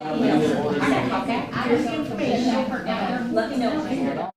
Okay, here's the information. Let me know.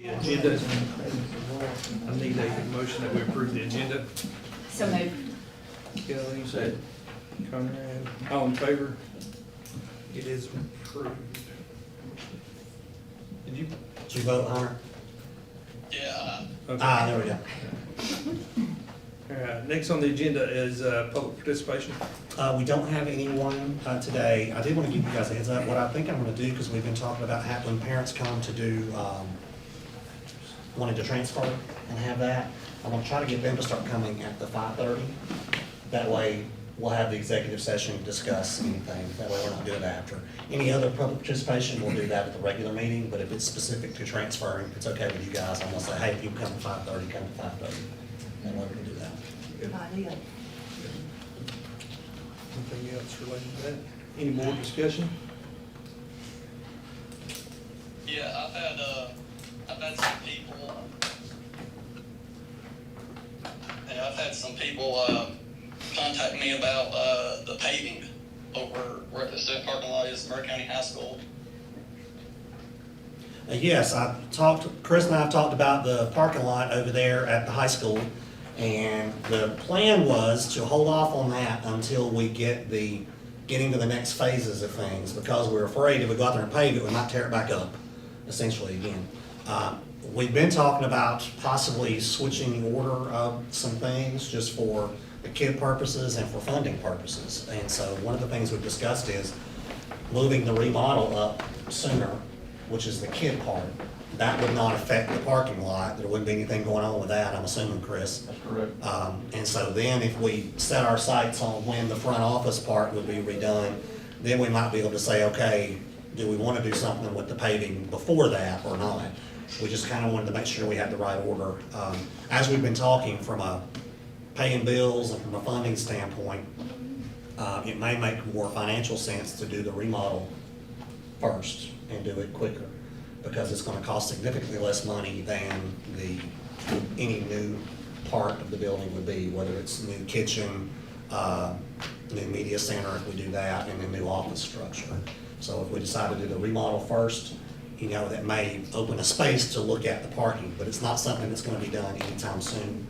The agenda, I need a motion that we approve the agenda. So moved. Kelly said, Conrad, all in favor? It is approved. Did you? Did you vote, Hunter? Yeah, Okay. There we go. All right, next on the agenda is public participation. We don't have anyone today. I did want to give you guys a heads up. What I think I'm going to do, because we've been talking about when parents come to do, wanting to transfer and have that, I'm going to try to get them to start coming at the 5:30. That way, we'll have the executive session to discuss anything. That way, we're not doing it after. Any other public participation, we'll do that at the regular meeting, but if it's specific to transferring, if it's okay with you guys, I'm going to say, hey, if you come to 5:30, come to 5:30. That way we can do that. Good idea. Anything else related to that? Any more discussion? yeah, I've had some people, yeah, I've had some people, contact me about, the paving over where the city parking lot is, Murray County High School. Yes, Chris and I have talked about the parking lot over there at the high school, and the plan was to hold off on that until we getting to the next phases of things, because we're afraid if we go out there and pave it, we might tear it back up, essentially, again. We've been talking about possibly switching the order of some things just for the kid purposes and for funding purposes. And so one of the things we've discussed is moving the remodel up sooner, which is the kid part. That would not affect the parking lot. There wouldn't be anything going on with that, I'm assuming, Chris. That's correct. And so then if we set our sights on when the front office part would be redone, then we might be able to say, okay, do we want to do something with the paving before that or not? We just kind of wanted to make sure we had the right order. As we've been talking from a paying bills and from a funding standpoint, it may make more financial sense to do the remodel first and do it quicker, because it's gonna cost significantly less money than any new part of the building would be, whether it's new kitchen, new media center if we do that, and then new office structure. So if we decide to do the remodel first, that may open a space to look at the parking, but it's not something that's gonna be done anytime soon,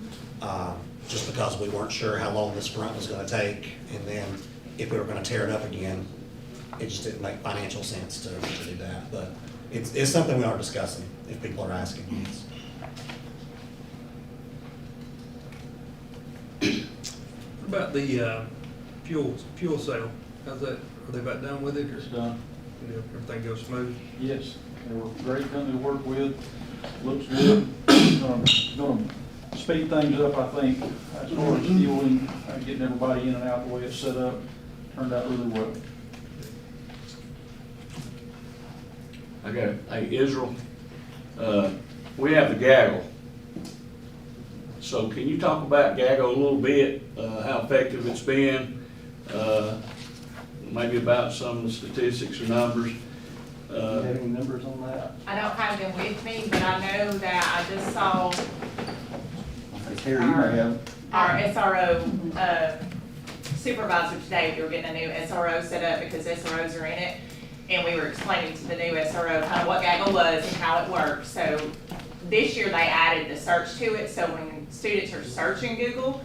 just because we weren't sure how long this front was gonna take, and then if we were gonna tear it up again, it just didn't make financial sense to do that. But it's something we are discussing, if people are asking. What about the fuel sale? How's that? Are they about done with it, or It's done. everything goes smooth? Yes, they were a great company to work with. Looks good. Gonna speed things up, I think, as far as fueling, getting everybody in and out the way it's set up. Turned out really well. I got, hey, Israel, we have the gaggle. So can you talk about gaggle a little bit, how effective it's been? Maybe about some of the statistics or numbers? Do you have any numbers on that? I don't have them with me, but I know that I just saw Terry, you may have. our SRO supervisor today. We were getting a new SRO set up because SROs are in it. And we were explaining to the new SRO kind of what Gaggle was and how it works. So this year they added the search to it. So when students are searching Google,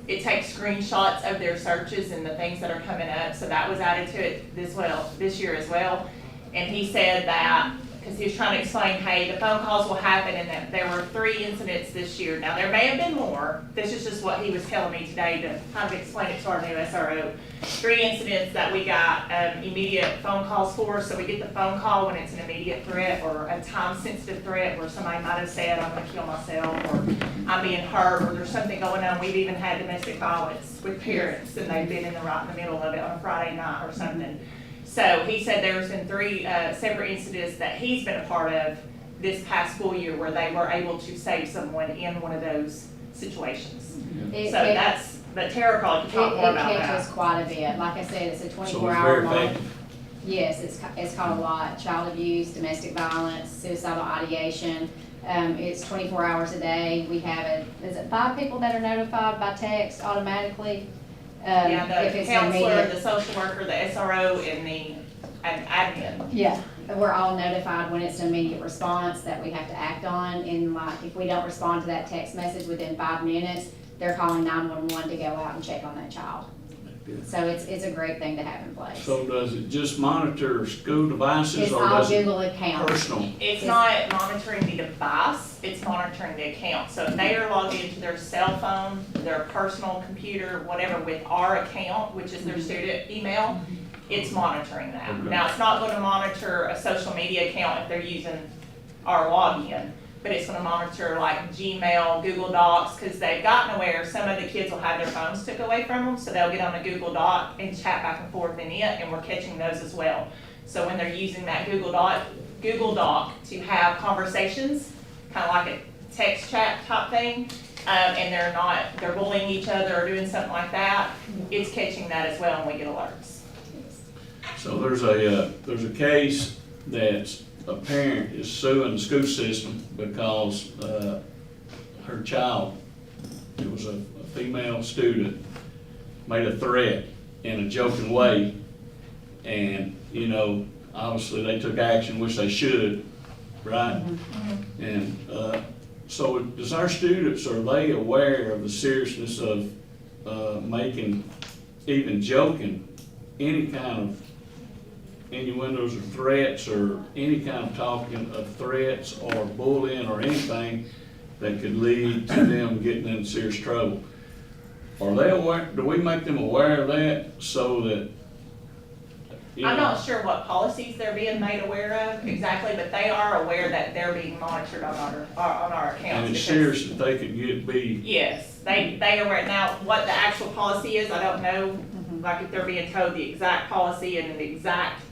it takes screenshots of their searches and the things that are coming up. So that was added to it this year as well. And he said that, because he was trying to explain, hey, the phone calls will happen, and that there were 3 incidents this year. Now, there may have been more. This is just what he was telling me today to kind of explain it to our new SRO. 3 incidents that we got immediate phone calls for. So we get the phone call when it's an immediate threat or a time-sensitive threat where somebody might have said, I'm going to kill myself, or I'm being hurt, or there's something going on. We've even had domestic violence with parents, and they've been right in the middle of it on a Friday night or something. So he said there's been 3 separate incidents that he's been a part of this past school year where they were able to save someone in one of those situations. But Tara probably can talk more about It catches that. quite a bit. Like I said, it's a So it's 24-hour very long. effective. Yes, it's caught a lot. Child abuse, domestic violence, suicidal ideation. It's 24 hours a day. We have is it 5 people that are notified by text automatically? Yeah, If the it's counselor, immediate. the social worker, the SRO, and the an admin. Yeah, we're all notified when it's an immediate response that we have to act on, and like, if we don't respond to that text message within 5 minutes, they're calling 911 to go out and check on that child. So it's a great thing to have in place. So does it just monitor school devices It's or all does it Google accounts. personal? It's not monitoring the device, it's monitoring the account. So if they are logged into their cell phone, their personal computer, whatever, with our account, which is their student email, it's monitoring that. Okay. Now, it's not gonna monitor a social media account if they're using our login, but it's gonna monitor like Gmail, Google Docs, cause they've gotten aware some of the kids will have their phones took away from them, so they'll get on a Google Doc and chat back and forth in it, and we're catching those as well. So when they're using that Google Doc to have conversations, kinda like a text chat type thing, and they're bullying each other or doing something like that, it's catching that as well, and we get alerts. So there's a case that's a parent is suing the school system because, her child, it was a female student, made a threat in a joking way. And, you know, obviously they took action, which they should, right? And, so does our students, are they aware of the seriousness of, making, even joking, any kind of innuendos or threats or any kind of talking of threats or bullying or anything that could lead to them getting in serious trouble? Are they aware, do we make them aware of that so that, you I'm know, not sure what policies they're being made aware of exactly, but they are aware that they're being monitored on our accounts. and it's because- serious that they could be, Yes, they are aware. Now, what the actual policy is, I don't know, like if they're being told the exact policy and the exact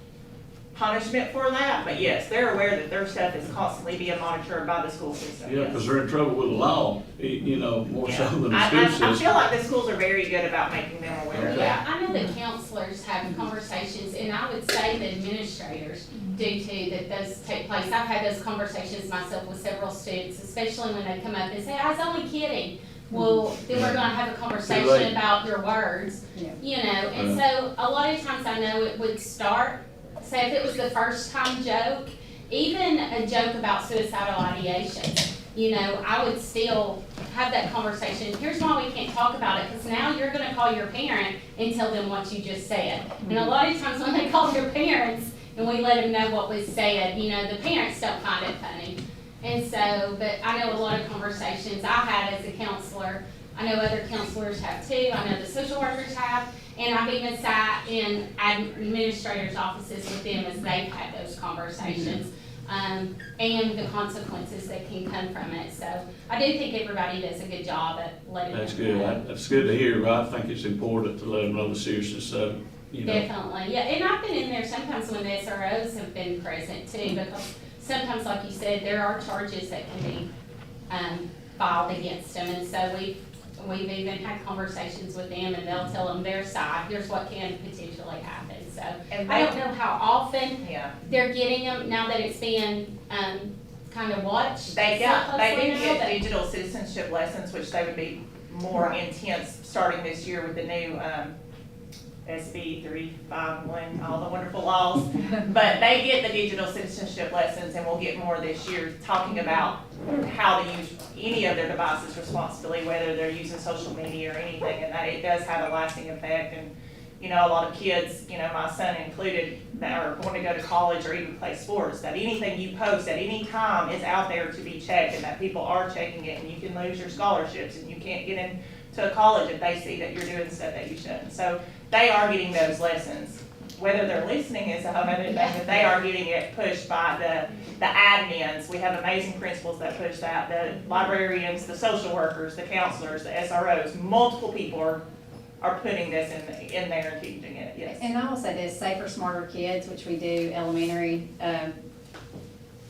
punishment for that, but yes, they're aware that their stuff is constantly being monitored by the school system. yeah, yes. because they're in trouble with the law, you know, more so Yeah. than the I school feel system. like the schools are very good about making them aware of Yeah, that. I know that counselors have conversations, and I would say that administrators do too, that those take place. I've had those conversations myself with several students, especially when they come up and say, I was only kidding. Well, then we're gonna have a late. conversation about your words, Yeah. you know, and so a lot of times I know it would start, say if it was the first time joke, even a joke about suicidal ideation, you know, I would still have that conversation. Here's why we can't talk about it, because now you're gonna call your parent and tell them what you just said. And a lot of times when they call their parents and we let them know what was said, you know, the parents don't find it funny. And so, but I know a lot of conversations I had as a counselor, I know other counselors have too, I know the social workers have, and I've even sat in administrators' offices with them as they've had those conversations, and the consequences that can come from it. So I do think everybody does a good job at letting them know. That's good, that's good to hear, I think it's important to let them know the seriousness of it, you know. Definitely, yeah, and I've been in there sometimes when the SROs have been present too, because sometimes, like you said, there are charges that can be, filed against them, and so we've even had conversations with them, and they'll tell them their side, here's what can potentially happen, so. And I don't know how often Yeah. they're getting them, now that it's being, kind of watched. They so do closely now, get but- digital citizenship lessons, which they would be more intense starting this year with the new, SB 351, all the wonderful laws. But they get the digital citizenship lessons, and we'll get more this year talking about how to use any of their devices responsibly, whether they're using social media or anything, and that it does have a lasting effect. And, you know, a lot of kids, you know, my son included, that are going to go to college or even play sports, that anything you post at any time is out there to be checked, and that people are checking it, and you can lose your scholarships, and you can't get into a college if they see that you're doing stuff that you shouldn't. So they are getting those lessons. Whether they're listening is a whole other thing, but they are getting it pushed by the admins. We have amazing principals that push that, the librarians, the social workers, the counselors, the SROs, multiple people are putting this in there and teaching it, yes. And I will say this, Safer Smarter Kids, which we do elementary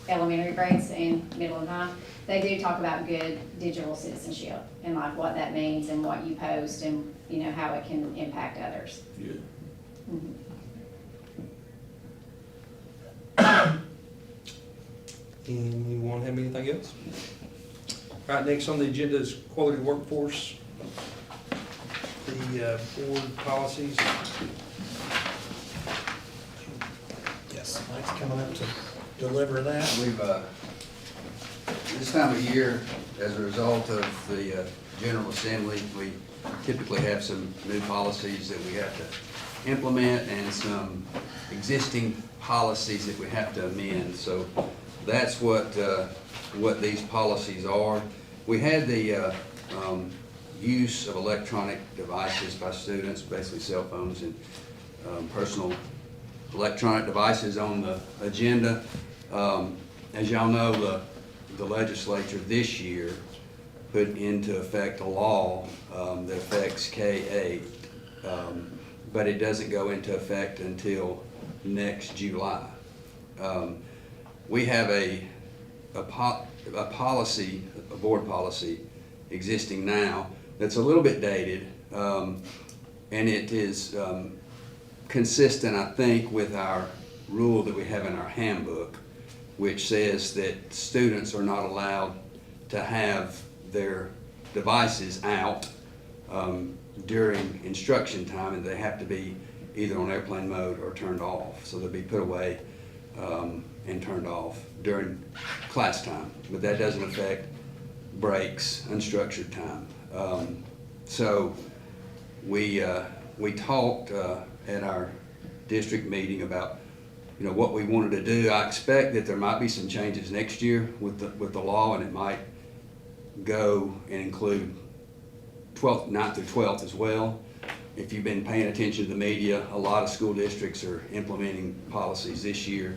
grades and middle and high, they do talk about good digital citizenship and like what that means and what you post and, you know, how it can impact others. Good. Mhm. Anyone have anything else? Right, next on the agenda is quality workforce, the board policies. Mike's coming up to deliver that. We've, this time of year, as a result of the General Assembly, we typically have some new policies that we have to implement and some existing policies that we have to amend. So that's what these policies are. We had the use of electronic devices by students, basically cell phones and personal electronic devices on the agenda. As y'all know, the legislature this year put into effect a law that affects K-8, but it doesn't go into effect until next July. We have a policy, a board policy existing now that's a little bit dated, and it is consistent, I think, with our rule that we have in our handbook, which says that students are not allowed to have their devices out during instruction time, and they have to be either on airplane mode or turned off. So they'll be put away and turned off during class time, but that doesn't affect breaks, unstructured time. So we talked at our district meeting about what we wanted to do. I expect that there might be some changes next year with the law, and it might go and include 9th through 12th as well. If you've been paying attention to the media, a lot of school districts are implementing policies this year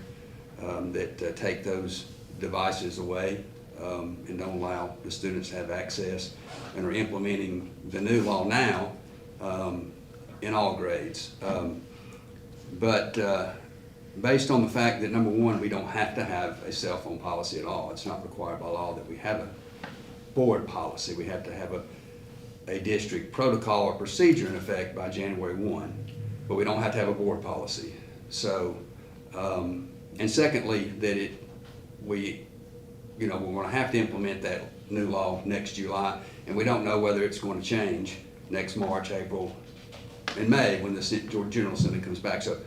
that take those devices away and don't allow the students to have access, and are implementing the new law now in all grades. But based on the fact that, number one, we don't have to have a cell phone policy at all. It's not required by law that we have a board policy. We have to have a district protocol or procedure in effect by January 1, but we don't have to have a board policy. So, and secondly, that we're gonna have to implement that new law next July, and we don't know whether it's going to change next March, April, and May when the General Assembly comes back. So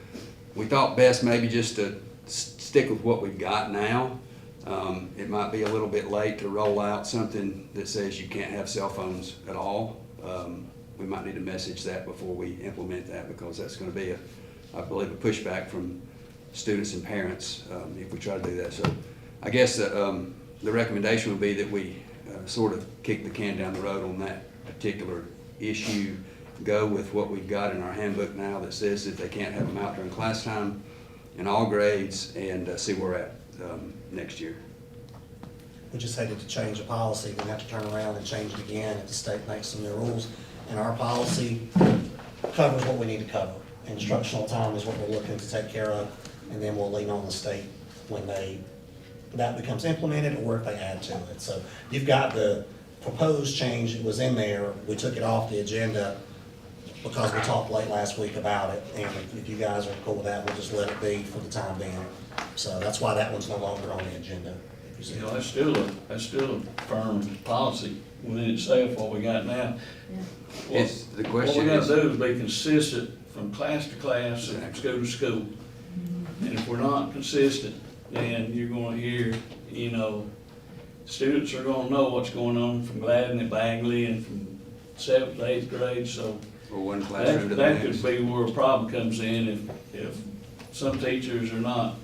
we thought best maybe just to stick with what we've got now. It might be a little bit late to roll out something that says you can't have cell phones at all. We might need to message that before we implement that, because that's going to be, I believe, a pushback from students and parents if we try to do that. So I guess the recommendation would be that we sort of kick the can down the road on that particular issue, go with what we've got in our handbook now that says that they can't have them out during class time in all grades, and see where we're at next year. We just hated to change the policy, then have to turn around and change it again if the state makes some new rules. And our policy covers what we need to cover. Instructional time is what we're looking to take care of, and then we'll lean on the state when that becomes implemented, or if they add to it. So you've got the proposed change that was in there. We took it off the agenda because we talked late last week about it, and if you guys are cool with that, we'll just let it be for the time being. So that's why that one's no longer on the agenda. That's still a firm policy within itself, what we got now. It's, the What question we gotta is, do is be consistent from class to class and from school to school. And if we're not consistent, then you're gonna hear, students are gonna know what's going on from Gladden and Bagley and from 7th to 8th grade, so or one classroom to the that next. could be where a problem comes in if some teachers are not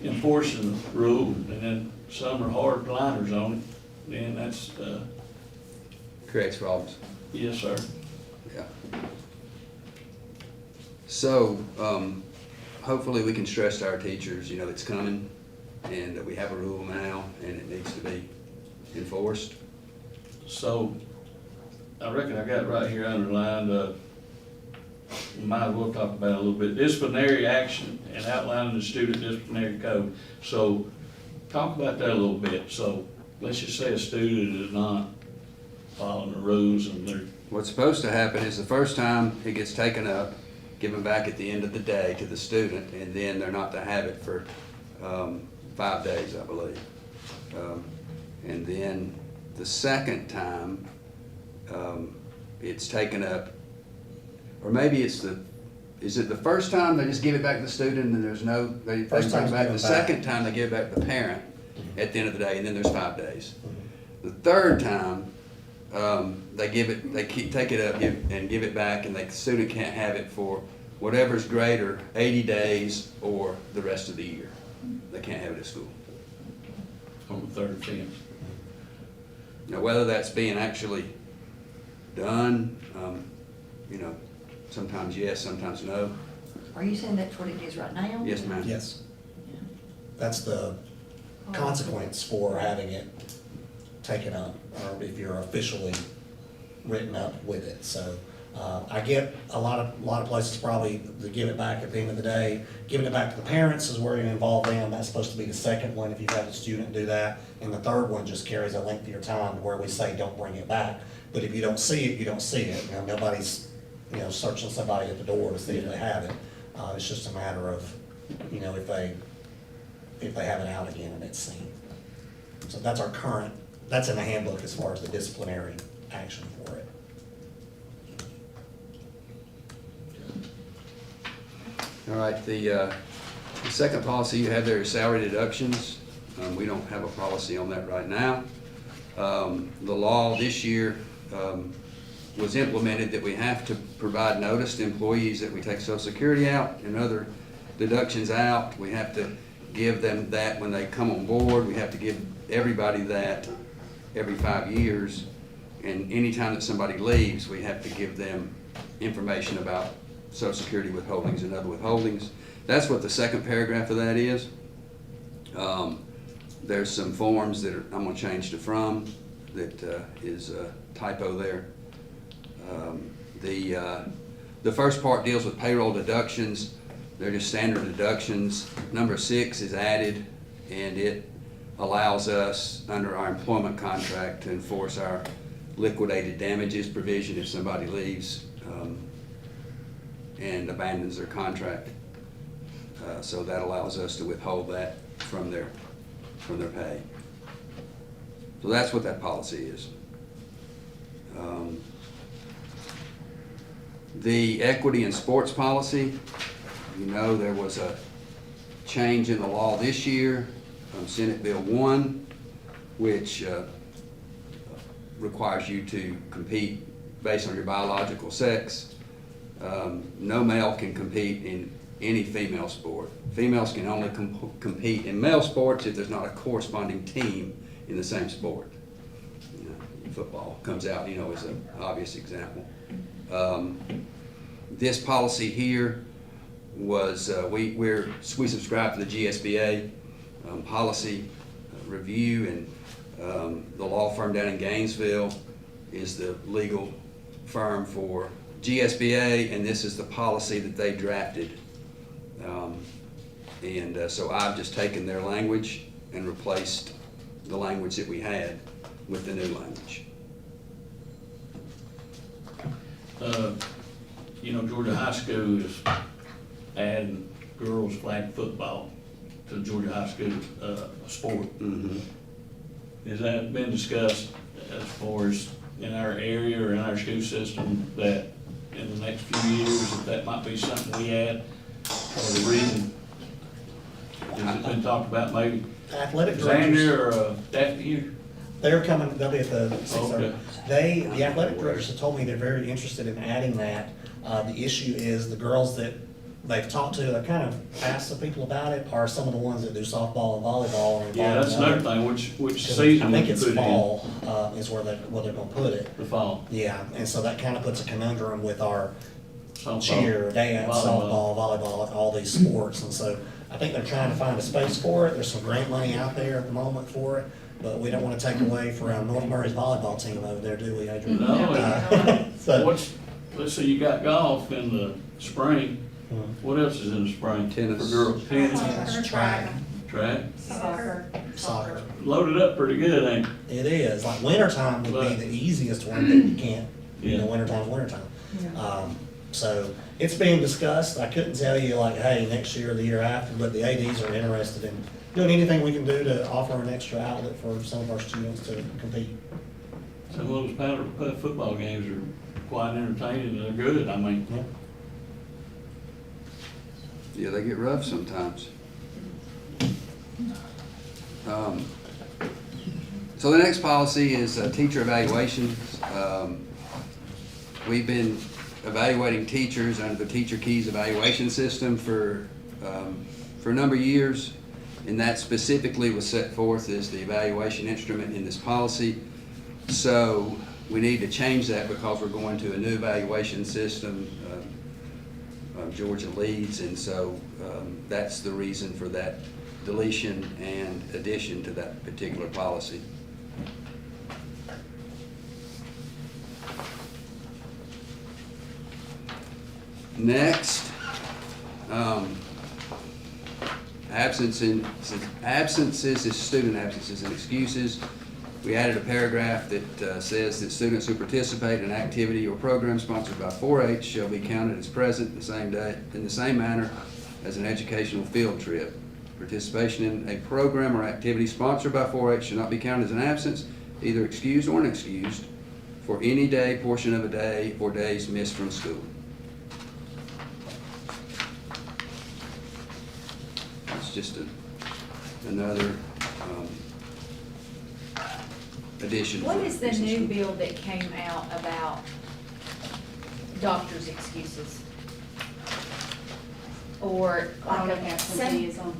enforcing the rule, and then some are hard blinders on it, then that's, Creates problems. yes, sir. Yeah. So, hopefully we can stress to our teachers, it's coming, and that we have a rule now, and it needs to be enforced. So, I reckon I got right here underlined, we might as well talk about it a little bit, disciplinary action and outlining the student disciplinary code. So, talk about that a little bit. So, let's just say a student is not following the rules and they're, What's supposed to happen is the first time it gets taken up, given back at the end of the day to the student, and then they're not to have it for 5 days, I believe. And then the second time, it's taken up, or maybe it's is it the first time they just give it back to the student and there's no, they First bring time's it back? given The back. second time they give it back to the parent at the end of the day, and then there's 5 days. The third time, they give it, they take it up and give it back, and the student can't have it for whatever's greater, 80 days or the rest of the year. They can't have it at school. On the third offense. Now, whether that's being actually done, you know, sometimes yes, sometimes no. Are you saying that's what it is right now? Yes, ma'am. Yes. That's the consequence for having it taken up, or if you're officially written up with it. So, I get a lot of places probably to give it back at the end of the day. Giving it back to the parents is where you involve them. That's supposed to be the second one if you've had a student do that. And the third one just carries a lengthier time where we say, don't bring it back. But if you don't see it, you don't see it. You know, nobody's, you know, searching somebody at the door to see if they have it. It's just a matter of, you know, if they have it out again and it's seen. So that's our current, that's in the handbook as far as the disciplinary action for it. All right, the second policy you have there is salary deductions. We don't have a policy on that right now. The law this year was implemented that we have to provide notice to employees that we take Social Security out and other deductions out. We have to give them that when they come on board. We have to give everybody that every 5 years. And anytime that somebody leaves, we have to give them information about Social Security withholdings and other withholdings. That's what the second paragraph of that is. There's some forms that I'm gonna change to from, that is a typo there. The first part deals with payroll deductions. They're just standard deductions. Number 6 is added, and it allows us, under our employment contract, to enforce our liquidated damages provision if somebody leaves and abandons their contract. So that allows us to withhold that from their pay. So that's what that policy is. The equity and sports policy, you know, there was a change in the law this year, Senate Bill 1, which requires you to compete based on your biological sex. No male can compete in any female sport. Females can only compete in male sports if there's not a corresponding team in the same sport. You know, football comes out, you know, as an obvious example. This policy here was, we subscribe to the GSBA policy review, and the law firm down in Gainesville is the legal firm for GSBA, and this is the policy that they drafted. So I've just taken their language and replaced the language that we had with the new language. You know, Georgia High School is adding girls flag football to Georgia High School sport. Mm-hmm. Has that been discussed as far as in our area or in our school system, that in the next few years, that might be something we add, or the reason? Has it been talked about maybe? Athletic directors, Xander or Daphne here? they're coming, they'll be at the Okay. 6:30. The athletic directors have told me they're very interested in adding that. The issue is the girls that they've talked to, they've kind of asked the people about it, are some of the ones that do softball and volleyball. And Yeah, that's volleyball. another thing, which 'Cause season I would think you it's put it in? fall, is where they're gonna put it. The fall. Yeah, and so that kind of puts a conundrum with our Softball, cheer, dance, softball, volleyball, all these sports. And so I think they're trying to find a space for it. There's some grant money out there at the moment for it, but we don't want to take away from North Murray's volleyball team over there, do we, Adrian? No. So, Let's say you got golf in the spring, what else is in the spring? Tennis. For girls, tennis, that's track, track, Soccer. soccer. loaded up pretty good, ain't it? It is, like wintertime would be the easiest one that you can't, you know, Yeah. wintertime. So it's being discussed. I couldn't tell you like, hey, next year or the year after, but the ADs are interested in doing anything we can do to offer an extra outlet for some of our students to compete. Some of those powder puff football games are quite entertaining and they're good, I mean. Yeah. Yeah, they get rough sometimes. So the next policy is teacher evaluation. We've been evaluating teachers under the Teacher Keys evaluation system for a number of years, and that specifically was set forth as the evaluation instrument in this policy. So we need to change that because we're going to a new evaluation system. Georgia leads, and so that's the reason for that deletion and addition to that particular policy. Next, absences is student absences and excuses. We added a paragraph that says that students who participate in an activity or program sponsored by 4-H shall be counted as present the same day, in the same manner as an educational field trip. Participation in a program or activity sponsored by 4-H should not be counted as an absence, either excused or unexcused, for any day, portion of a day, or days missed from school. It's just another addition. What for is the business new school. bill that came out about doctor's excuses? Or like Chronic a absenteeism,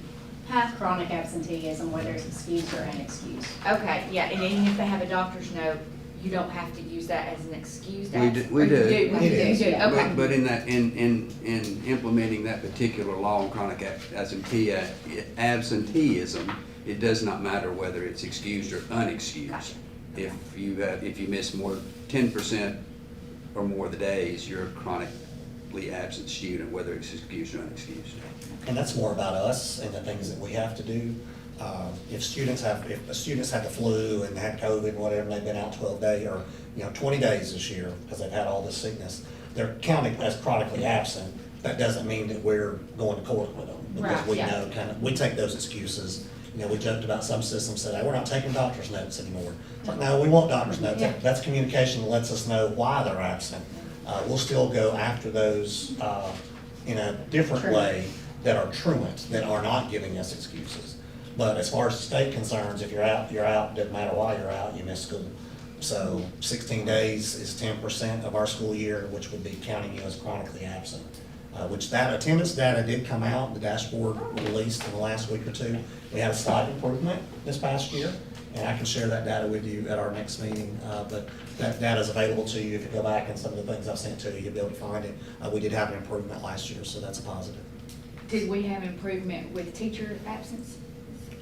Huh? chronic absenteeism, whether it's excused or unexcused. Okay, yeah, and even if they have a doctor's note, you don't have to use that as an excused We absence? do- we Or you do. You We do, do. okay. But in that, in implementing that particular law on chronic absenteeism, it does not matter whether it's excused or unexcused. Gotcha. If you miss more, 10% or more of the days, you're a chronically absent student, whether it's excused or unexcused. And that's more about us and the things that we have to do. If students had the flu and had COVID and whatever, and they've been out 12 days or, 20 days this year because they've had all this sickness, they're counted as chronically absent. That doesn't mean that we're going to court with them because Right, we yeah. know we take those excuses. We joked about some systems said, hey, we're not taking doctor's notes anymore. It's like, no, we want doctor's notes. Yeah. That's communication that lets us know why they're absent. We'll still go after those in a different Truant. way that are truant, that are not giving us excuses. But as far as the state concerns, if you're out, doesn't matter why you're out, you miss school. So 16 days is 10% of our school year, which would be counting you as chronically absent. Which that attendance data did come out, the dashboard released in the last week or two. We had a slight improvement this past year, and I can share that data with you at our next meeting. But that data is available to you. If you go back and some of the things I've sent to you, you'll be able to find it. We did have an improvement last year, so that's a positive. Did we have improvement with teacher absence?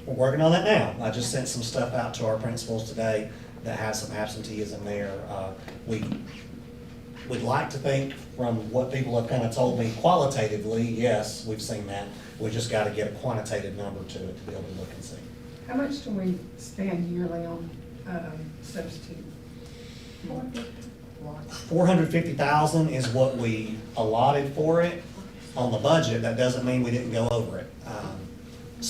We're working on that now. I just sent some stuff out to our principals today that has some absenteeism there. We'd like to think from what people have kind of told me qualitatively, yes, we've seen that. We just got to get a quantitative number to it to be able to look and see. How much do we spend yearly on substitute? 450,000 is what we allotted for it on the budget. That doesn't mean we didn't go over it.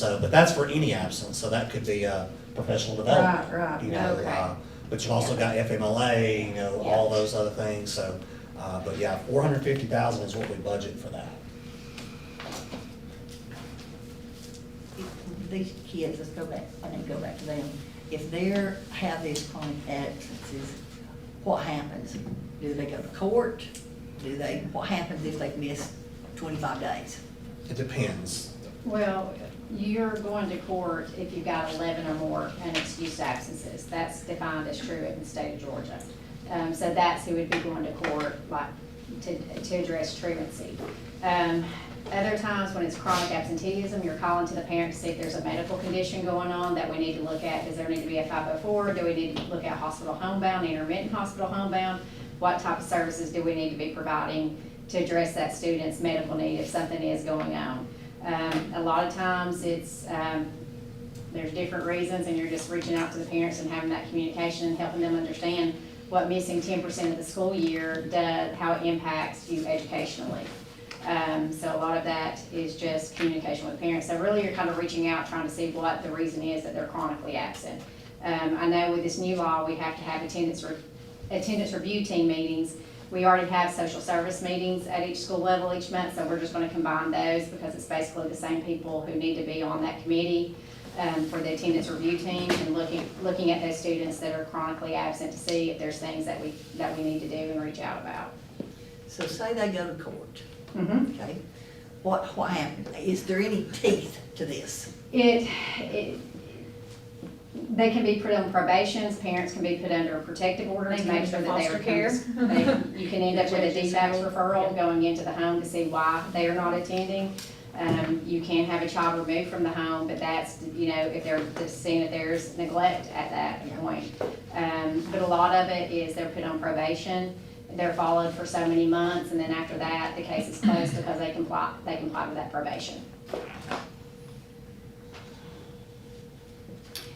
But that's for any absence, so that could be professional development. Right, okay. But you've also got FMLA, all those other things, so, but yeah, 450,000 is what we budget for that. If these kids, let's go back, I need to go back to them. If they're, have these chronic absences, what happens? Do they go to court? What happens if they've missed 25 days? It depends. Well, you're going to court if you've got 11 or more unexcused absences. That's defined as true in the state of Georgia. So that's who would be going to court, like, to address truancy. Other times when it's chronic absenteeism, you're calling to the parent to see if there's a medical condition going on that we need to look at. Does there need to be a 504? Do we need to look at hospital homebound, intermittent hospital homebound? What type of services do we need to be providing to address that student's medical need if something is going on? A lot of times it's, there's different reasons and you're just reaching out to the parents and having that communication and helping them understand what missing 10% of the school year does, how it impacts you educationally. So a lot of that is just communication with parents. So really you're kind of reaching out, trying to see what the reason is that they're chronically absent. I know with this new law, we have to have attendance review team meetings We already have social service meetings at each school level each month, so we're just gonna combine those because it's basically the same people who need to be on that committee for the attendance review team and looking at those students that are chronically absent to see if there's things that we need to do and reach out about. So say they go to court, Mhm. okay? What happened? Is there any teeth to this? They can be put on probation, parents can be put under a protective order to They make can sure go that they are. foster care. You can end up with a DFACS referral going into the home to see why they are not attending. You can have a child removed from the home, but that's, if they're seeing that there's neglect at that point. But a lot of it is they're put on probation, they're followed for so many months, and then after that, the case is closed because they comply with that probation.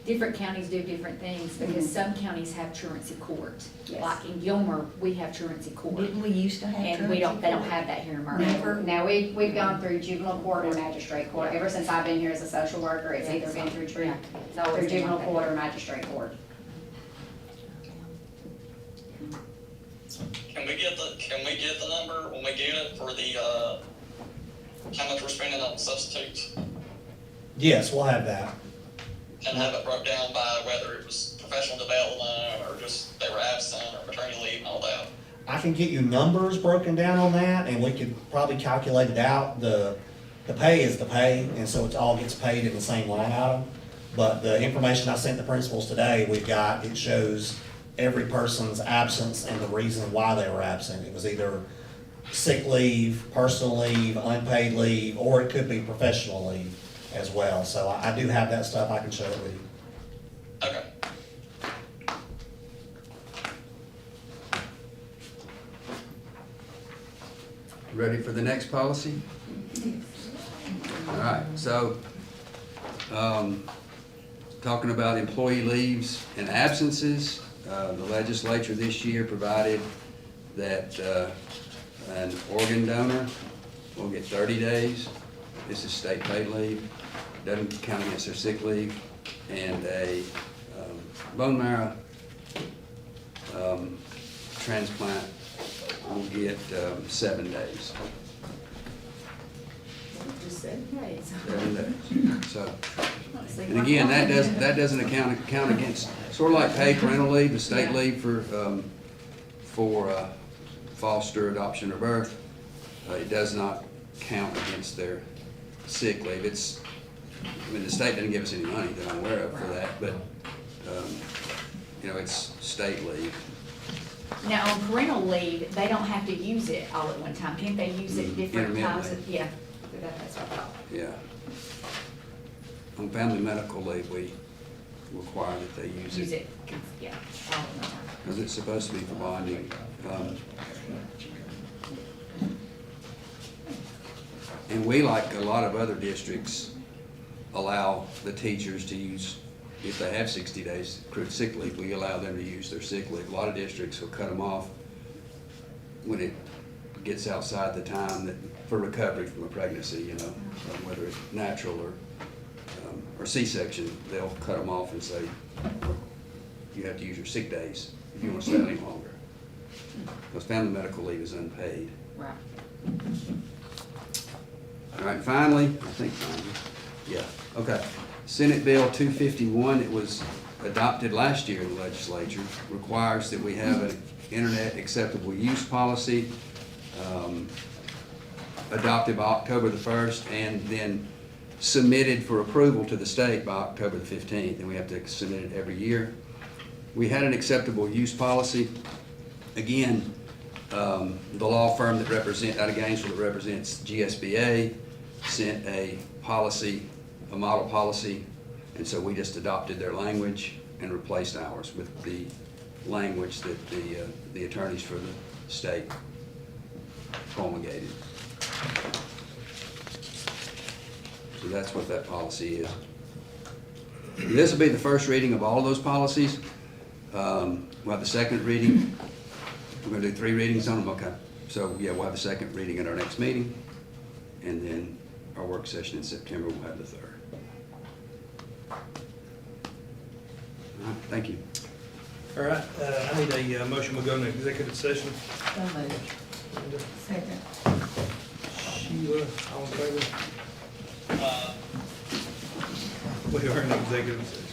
Different counties do different things, because some counties have truancy court. Yes. Like in Gilmer, we have truancy court. Didn't we used to have And they don't have that here in Murray. Never. Now, we've gone through juvenile court or magistrate court. Ever since I've been here as a social worker, it's either been through It's always been juvenile like that. court or magistrate court. Can we get the number when we get it for the, how much we're spending on substitutes? Yes, we'll have that. And have it broke down by whether it was professional development or just they were absent or maternity leave and all that. I can get you numbers broken down on that, and we could probably calculate it out. The pay is the pay, and so it all gets paid in the same line item. But the information I sent the principals today, it shows every person's absence and the reason why they were absent. It was either sick leave, personal leave, unpaid leave, or it could be professional leave as well. So I do have that stuff, I can share it with you. Okay. Ready for the next policy? All right, so, talking about employee leaves and absences, the legislature this year provided that an organ donor will get 30 days. This is state paid leave, doesn't count against their sick leave, and a bone marrow transplant will get 7 days. Just 7 days. 7 days. So, and again, that doesn't count against, sort of like paid parental leave, the state leave for foster, adoption, or birth. It does not count against their sick leave. The state doesn't give us any money that I'm aware of for that, but, it's state leave. Now, on parental leave, they don't have to use it all at one time. Can't they use it different times? Intermittently. Yeah. That's what I thought. Yeah. On family medical leave, we require that they use it. Yeah, all at one time. Because it's supposed to be for bonding. And we, like a lot of other districts, allow the teachers to use, if they have 60 days accrued sick leave, we allow them to use their sick leave. A lot of districts will cut them off when it gets outside the time for recovery from a pregnancy, whether it's natural or C-section, they'll cut them off and say, you have to use your sick days if you want to stay any longer. Because family medical leave is unpaid. Right. All right, finally, Senate Bill 251, it was adopted last year in the legislature, requires that we have an internet acceptable use policy adopted by October the 1st and then submitted for approval to the state by October the 15th, and we have to submit it every year. We had an acceptable use policy. Again, the law firm out of Gainesville that represents GSBA sent a model policy, and so we just adopted their language and replaced ours with the language that the attorneys for the state promulgated. So that's what that policy is. This will be the first reading of all of those policies. We'll have the second reading. We're going to do 3 readings on them, okay? So, yeah, we'll have the second reading at our next meeting, and then our work session in September, we'll have the 3rd. All right, thank you. All right, I need a motion, we go into executive session. So moved. Linda, Second. Sheila, all in favor? Uh, We are in executive session.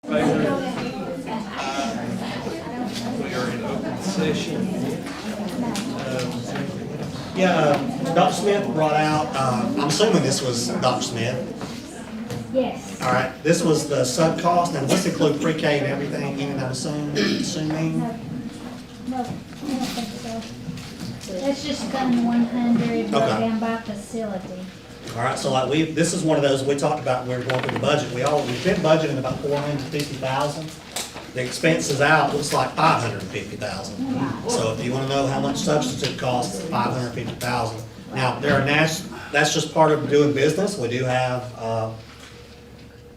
favor? We are in open session. Dr. Smith brought out, I'm assuming this was Dr. Smith. Yes. All right, this was the sub cost, and this include pre-K and everything, and I'm assuming? No, I don't think so. That's just Fund 100, broke Okay. down by facility. All right, so like this is one of those we talked about when we were going through the budget. We've been budgeting about 450,000. The expenses out looks like 550,000. So if you want to know how much substitute costs, 550,000. Now, that's just part of doing business. We do have,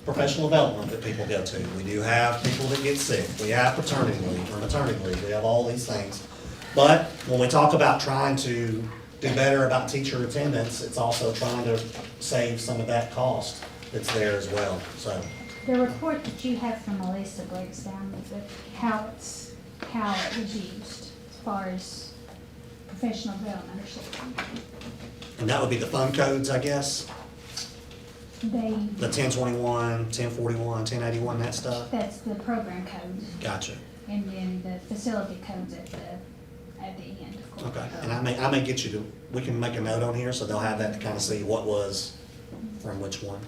professional development that people go to. We do have people that get sick. We have paternity leave or maternity leave. We have all these things. But when we talk about trying to do better about teacher attendance, it's also trying to save some of that cost that's there as well, so. The report that you have from Melissa breaks down how it was used as far as professional development or something. And that would be the fund codes, I guess? The 1021, 1041, 1081, that stuff? That's the program codes, Gotcha. and then the facility codes at the end, of course. Okay, and I may get you to, we can make a note on here, so they'll have that to kind of see what was from which one.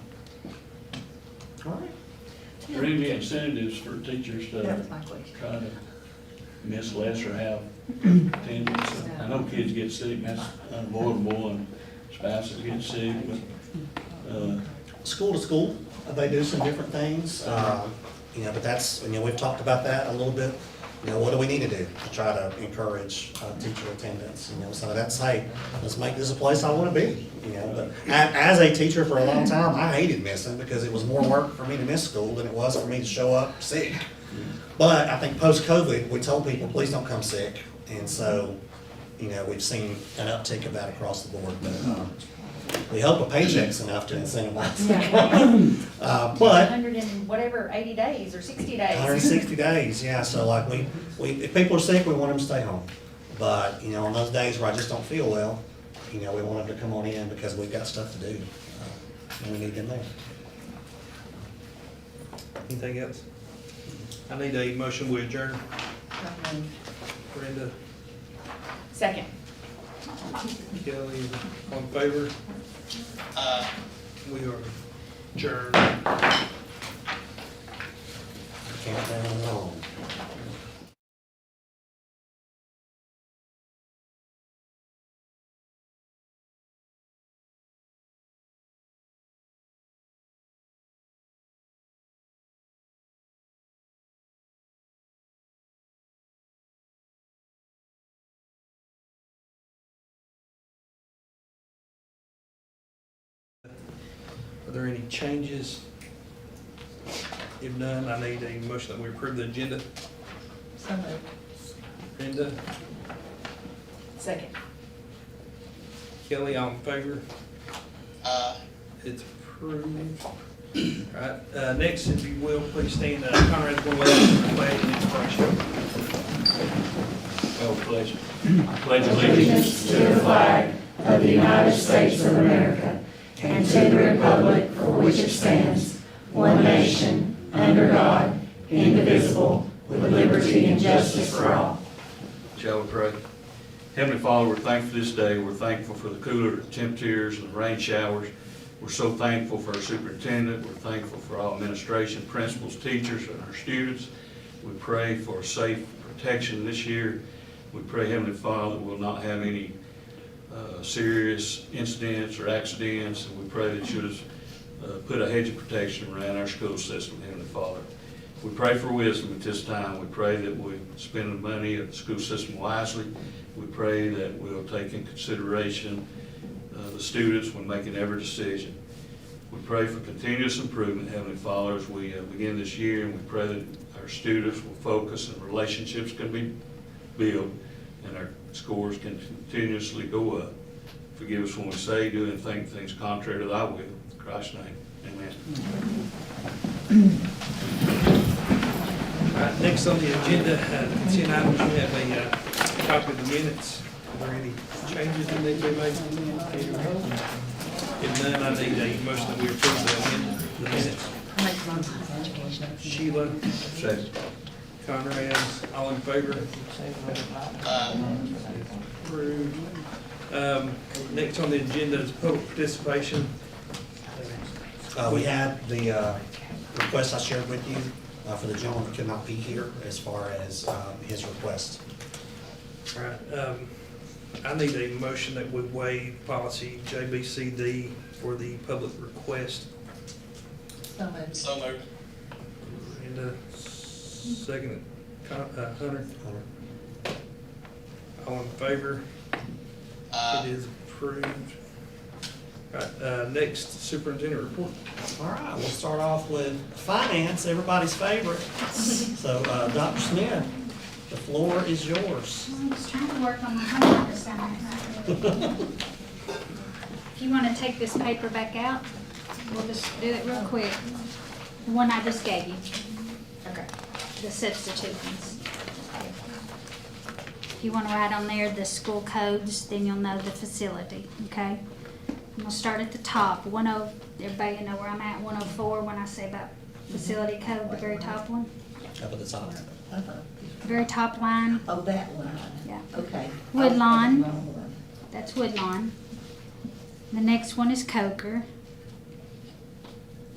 All right. Are there any incentives for teachers That to was my question. try to miss less or have attendance? I know kids get sick, that's unavoidable, and spouses get sick, but, School to school, they do some different things, but that's, we've talked about that a little bit. What do we need to do to try to encourage teacher attendance? So that's, hey, let's make this a place I want to be. But as a teacher for a long time, I hated missing because it was more work for me to miss school than it was for me to show up sick. But I think post-COVID, we told people, please don't come sick. And so, we've seen an uptick of that across the board. But we hope a paycheck's enough to incentivize it. But 100 and whatever, 80 days or 60 days. 160 days, yeah, so like we, if people are sick, we want them to stay home. But, on those days where I just don't feel well, we want them to come on in because we've got stuff to do. And we need them there. Anything else? I need a motion we adjourn. Brenda, Second. Kelly, all in favor? We are adjourned. Can't go wrong. Are there any changes? If none, I need a motion that we approve the agenda. So moved. Brenda, Second. Kelly, all in favor? It's approved. All right, next, if you will, please stand. Conrad's going to lead us in the flag and inspiration. oh, pledge. Pledge allegiance. To the flag of the United States of America and to the republic for which it stands, one nation, under God, indivisible, with liberty and justice for all. Shall we pray? Heavenly Father, we're thankful for this day. We're thankful for the cooler temperatures and the rain showers. We're so thankful for our superintendent. We're thankful for all administration, principals, teachers, and our students. We pray for safe protection this year. We pray, Heavenly Father, that we'll not have any serious incidents or accidents, and we pray that you'll put a hedge of protection around our school system, Heavenly Father. We pray for wisdom at this time. We pray that we spend the money of the school system wisely. We pray that we'll take in consideration the students when making every decision. We pray for continuous improvement, Heavenly Father, as we begin this year, and we pray that our students will focus and relationships can be built and our scores can continuously go up. Forgive us when we say, do, and think things contrary to thy will. In Christ's name, amen. All right, next on the agenda, consent items, we have a copy of the minutes. Are there any changes that need to be made? If none, I need a motion that we approve the minutes. I make Sheila, Second. Conrad, all in favor? Approved. Next on the agenda is public participation. We had the request I shared with you for the gentleman that could not be here as far as his request. All right, I need a motion that would waive policy JBCD for the public request. So moved. And second, Hunter, all in favor? It is approved. All right, next, superintendent report. All right, we'll start off with finance, everybody's favorite. So, Dr. Smith, the floor is yours. I'm just trying to work on my homework assignment right here. If you want to take this paper back out, we'll just do it real quick. The one I just gave you. Okay. The substitute ones. If you want to write on there the school codes, then you'll know the facility, okay? I'm gonna start at the top. Everybody know where I'm at, 104, when I say about facility code, the very top one? Up at the top. Very top line, Oh, that one, yeah. okay. Woodlawn. Wrong one. That's Woodlawn. The next one is Coker.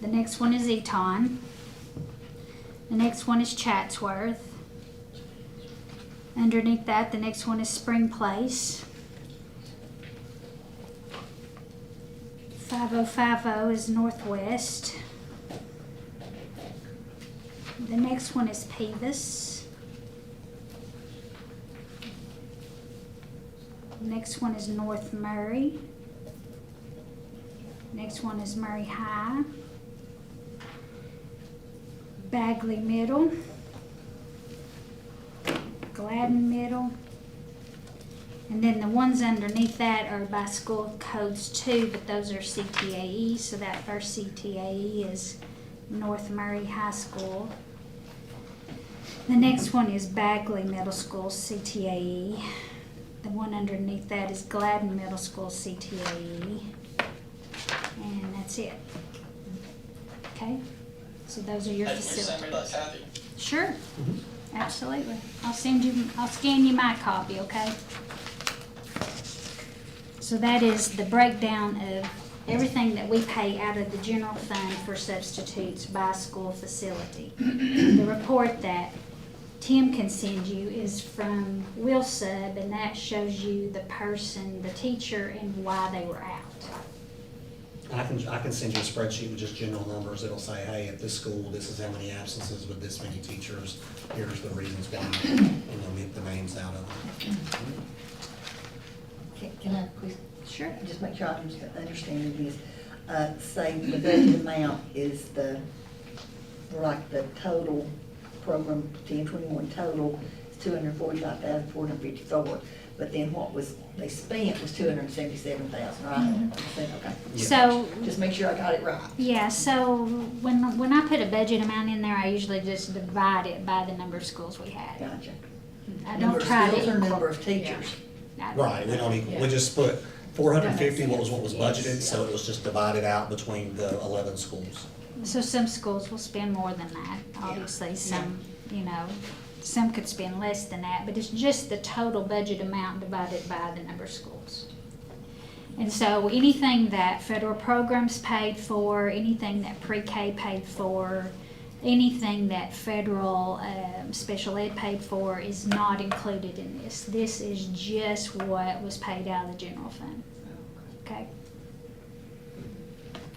The next one is Eton. The next one is Chatsworth. Underneath that, the next one is Spring Place. 5050 is Northwest. The next one is Pevis. Next one is North Murray. Next one is Murray High. Bagley Middle. Gladden Middle. And then the ones underneath that are by school codes too, but those are CTAE. So that first CTAE is North Murray High School. The next one is Bagley Middle School CTAE. The one underneath that is Gladden Middle School CTAE. And that's it. Okay? So those are your Hey, can you send me that facilities. copy? Sure, absolutely. I'll scan you my copy, okay? So that is the breakdown of everything that we pay out of the general fund for substitutes by school facility. The report that Tim can send you is from WillSub, and that shows you the person, the teacher, and why they were out. I can send you a spreadsheet with just general numbers. It'll say, hey, at this school, this is how many absences with this many teachers. Here's the reasons why, and they'll get the names out of them. Can I please? Sure. Just make sure I'm understanding this. Say the budget amount is like the total program, 1021 total is 245,454. But then what they spent was 277,000, right? Okay. So, Just make sure I got it right. yeah, so when I put a budget amount in there, I usually just divide it by the number of schools we had. Gotcha. I Number don't of try schools to or equal. number of teachers? Right, we just put 450 was what was budgeted, so it was just divided out between the 11 schools. So some schools will spend more than that, obviously, some, some could spend less than that, but it's just the total budget amount divided by the number of schools. And so anything that federal programs paid for, anything that pre-K paid for, anything that federal special ed paid for is not included in this. This is just what was paid out of the general fund. Okay?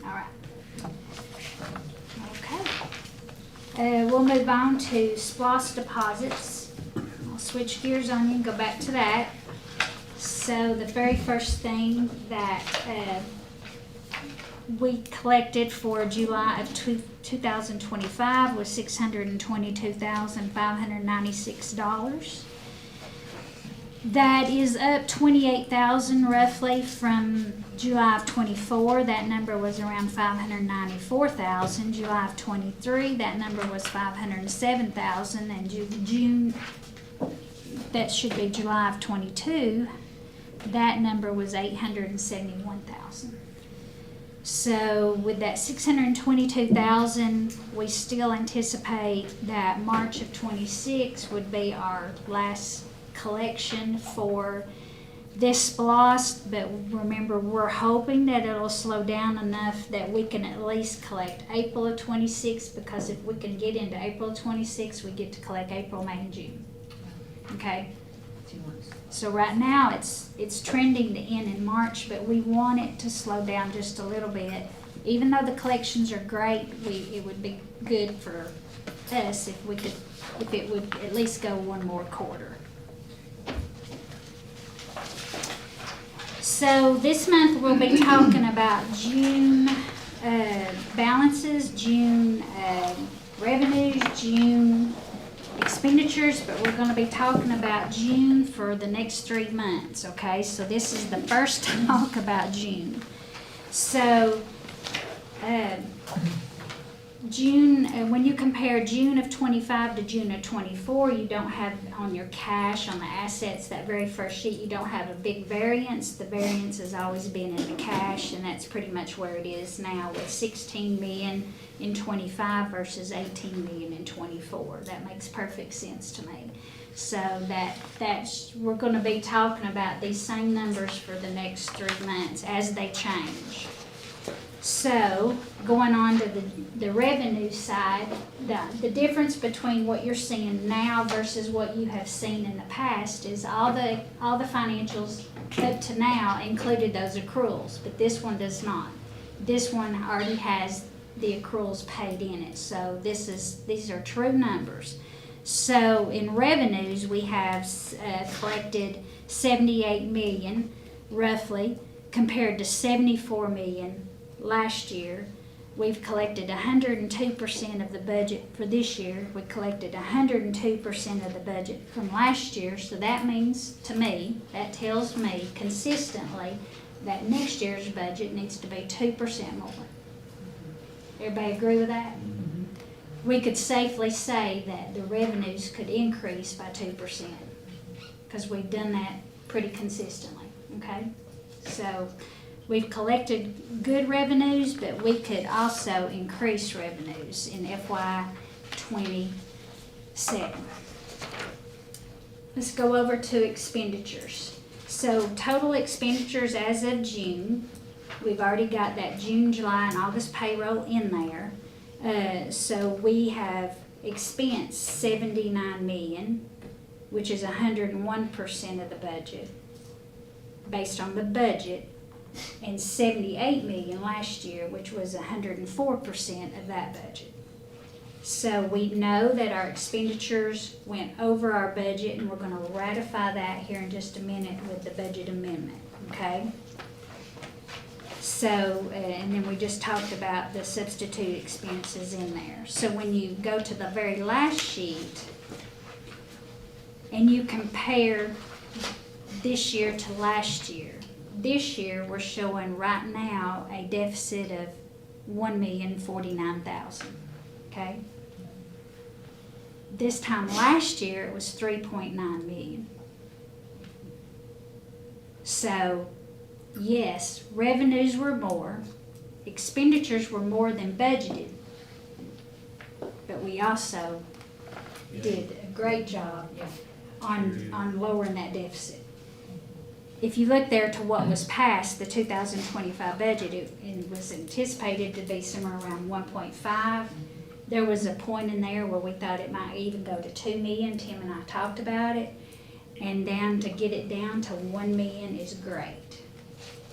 All right. Okay. We'll move on to SPLOST deposits. I'll switch gears on you and go back to that. So the very first thing that we collected for July of 2025 was $622,596. That is up $28,000 roughly from July of 24. That number was around $594,000. July of 23, that number was $507,000, and June, that should be July of 22, that number was $871,000. So with that 622,000, we still anticipate that March of '26 would be our last collection for this SPOS, but remember, we're hoping that it'll slow down enough that we can at least collect April of '26, because if we can get into April of '26, we get to collect April, May, and June. Okay? 2 months. So right now, it's trending to end in March, but we want it to slow down just a little bit. Even though the collections are great, it would be good for us if it would at least go one more quarter. So this month, we'll be talking about June balances, June revenues, June expenditures, but we're gonna be talking about June for the next 3 months, okay? So this is the first talk about June. So, June, when you compare June of '25 to June of '24, you don't have on your cash, on the assets, that very first sheet, you don't have a big variance. The variance has always been in the cash, and that's pretty much where it is now, with 16 million in '25 versus 18 million in '24. That makes perfect sense to me. So that's we're gonna be talking about these same numbers for the next 3 months as they change. So, going on to the revenue side, the difference between what you're seeing now versus what you have seen in the past is all the financials up to now included those accruals, but this one does not. This one already has the accruals paid in it, so these are true numbers. So in revenues, we have collected 78 million roughly, compared to 74 million last year. We've collected 102% of the budget for this year. We collected 102% of the budget from last year. So that means, to me, that tells me consistently that next year's budget needs to be 2% more. Everybody agree with that? We could safely say that the revenues could increase by 2%, because we've done that pretty consistently, okay? So we've collected good revenues, but we could also increase revenues in FY '27. Let's go over to expenditures. So total expenditures as of June, we've already got that June, July, and August payroll in there. So we have expensed 79 million, which is 101% of the budget, based on the budget, and 78 million last year, which was 104% of that budget. So we know that our expenditures went over our budget, and we're gonna ratify that here in just a minute with the budget amendment, okay? So, and then we just talked about the substitute expenses in there. So when you go to the very last sheet, and you compare this year to last year, this year we're showing right now a deficit of 1,049,000, okay? This time last year it was 3.9 million. So, yes, revenues were more, expenditures were more than budgeted, but we also did a great job on lowering that deficit. If you look there to what was passed, the 2025 budget, it was anticipated to be somewhere around 1.5. There was a point in there where we thought it might even go to 2 million. Tim and I talked about it. And down to get it down to 1 million is great.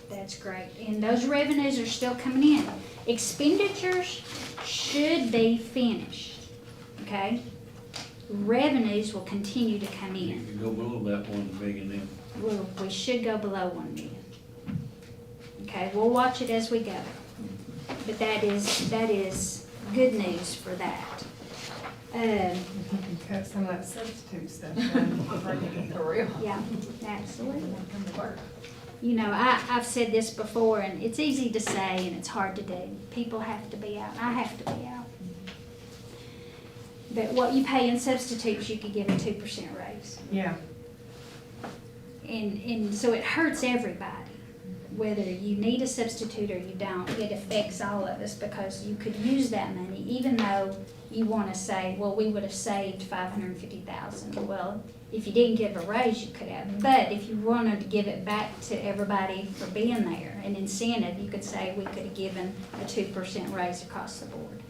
That's great. And those revenues are still coming in. Expenditures should be finished, okay? Revenues will continue to come You in. can go below that 1 million then. We should go below 1 million. Okay, we'll watch it as we go. But that is good news for that. You can cut some of that substitute stuff down, bring it for real. Yeah, absolutely. Come to work. You know, I've said this before, and it's easy to say and it's hard to do. People have to be out, I have to be out. But what you pay in substitutes, you could give a 2% raise. Yeah. And so it hurts everybody. whether you need a substitute or you don't, it affects all of us because you could use that money, even though you wanna say, well, we would have saved $550,000. Well, if you didn't give a raise, you could have, but if you wanted to give it back to everybody for being there, an incentive, you could say we could have given a 2% raise across the board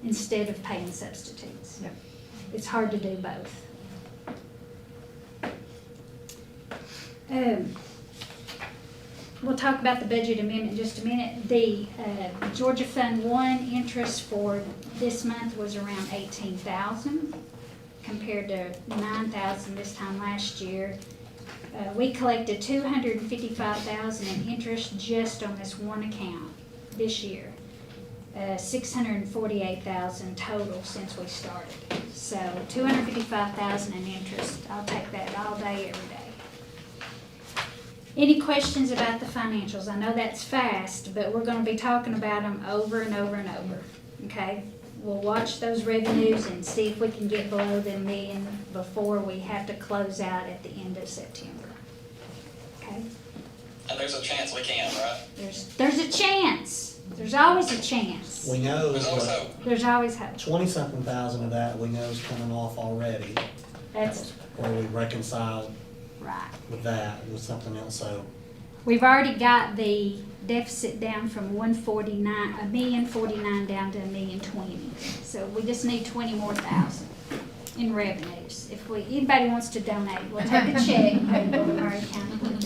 instead of paying substitutes. Yep. It's hard to do both. We'll talk about the budget amendment in just a minute. The Georgia Fund 1 interest for this month was around $18,000 compared to $9,000 this time last year. We collected $255,000 in interest just on this one account this year. $648,000 total since we started. So $255,000 in interest. I'll take that all day, every day. Any questions about the financials? I know that's fast, but we're gonna be talking about them over and over and over, okay? We'll watch those revenues and see if we can get below the million before we have to close out at the end of September, okay? And there's a chance we can, right? There's a chance. There's always a chance. We know There's also, There's always hope. 20-something thousand of that we know is coming off already. That's Where we reconciled right. with that, with something else, so. We've already got the deficit down from $1,049,000 down to $1,020,000. So we just need 20 more thousand in revenues. If anybody wants to donate, we'll take a check, pay for our account.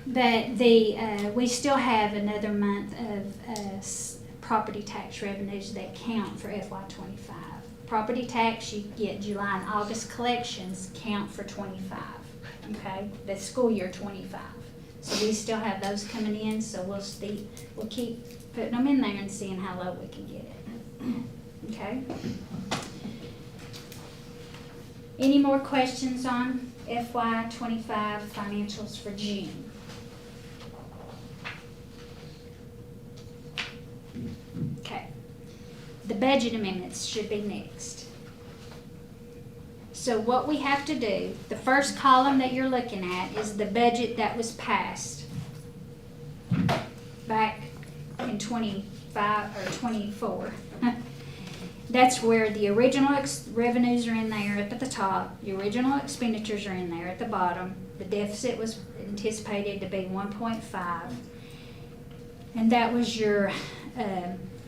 But we still have another month of property tax revenues that count for FY25. Property tax, you get July and August collections count for 25, okay? The school year 25. So we still have those coming in, so we'll keep putting them in there and seeing how low we can get it, okay? Any more questions on FY25 financials for June? Okay. The budget amendments should be next. So what we have to do, the first column that you're looking at is the budget that was passed back in 25 or 24. That's where the original revenues are in there at the top, the original expenditures are in there at the bottom. The deficit was anticipated to be 1.5. And that was your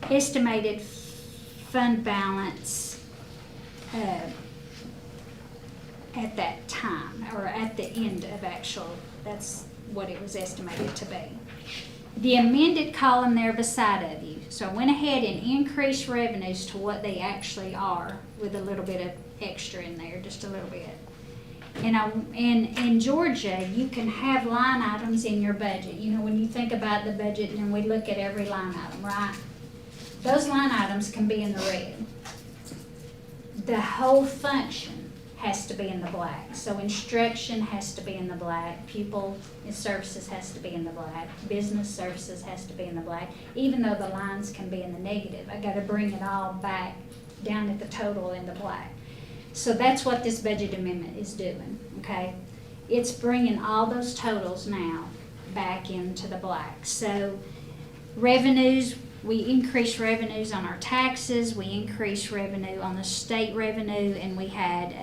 estimated fund balance at that time, or at the end of actual, that's what it was estimated to be. The amended column there beside of you, so I went ahead and increased revenues to what they actually are with a little bit of extra in there, just a little bit. And in Georgia, you can have line items in your budget. You know, when you think about the budget and we look at every line item, right? Those line items can be in the red. The whole function has to be in the black. So instruction has to be in the black, pupil services has to be in the black, business services has to be in the black. Even though the lines can be in the negative, I gotta bring it all back down at the total in the black. So that's what this budget amendment is doing, okay? It's bringing all those totals now back into the black. So revenues, we increased revenues on our taxes, we increased revenue on the state revenue, and we had,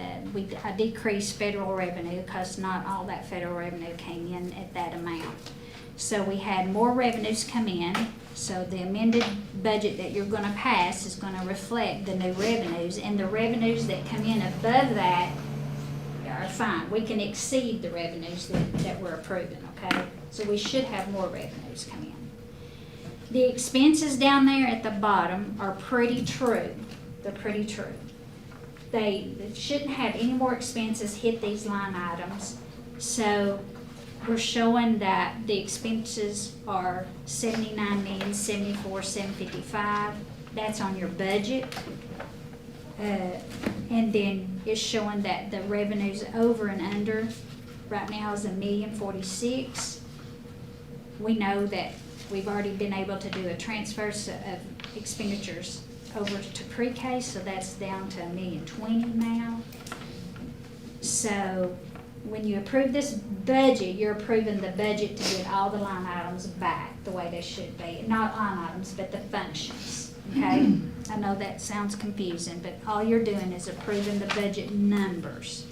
I decreased federal revenue because not all that federal revenue came in at that amount. So we had more revenues come in, so the amended budget that you're gonna pass is gonna reflect the new revenues, and the revenues that come in above that are fine. We can exceed the revenues that we're approving, okay? So we should have more revenues come in. The expenses down there at the bottom are pretty true. They're pretty true. They shouldn't have any more expenses hit these line items. So we're showing that the expenses are $79,074,755. That's on your budget. And then it's showing that the revenues over and under right now is $1,046,000. We know that we've already been able to do a transfer of expenditures over to pre-K, so that's down to $1,020,000 now. So when you approve this budget, you're approving the budget to get all the line items back the way they should be. Not line items, but the functions, okay? I know that sounds confusing, but all you're doing is approving the budget numbers.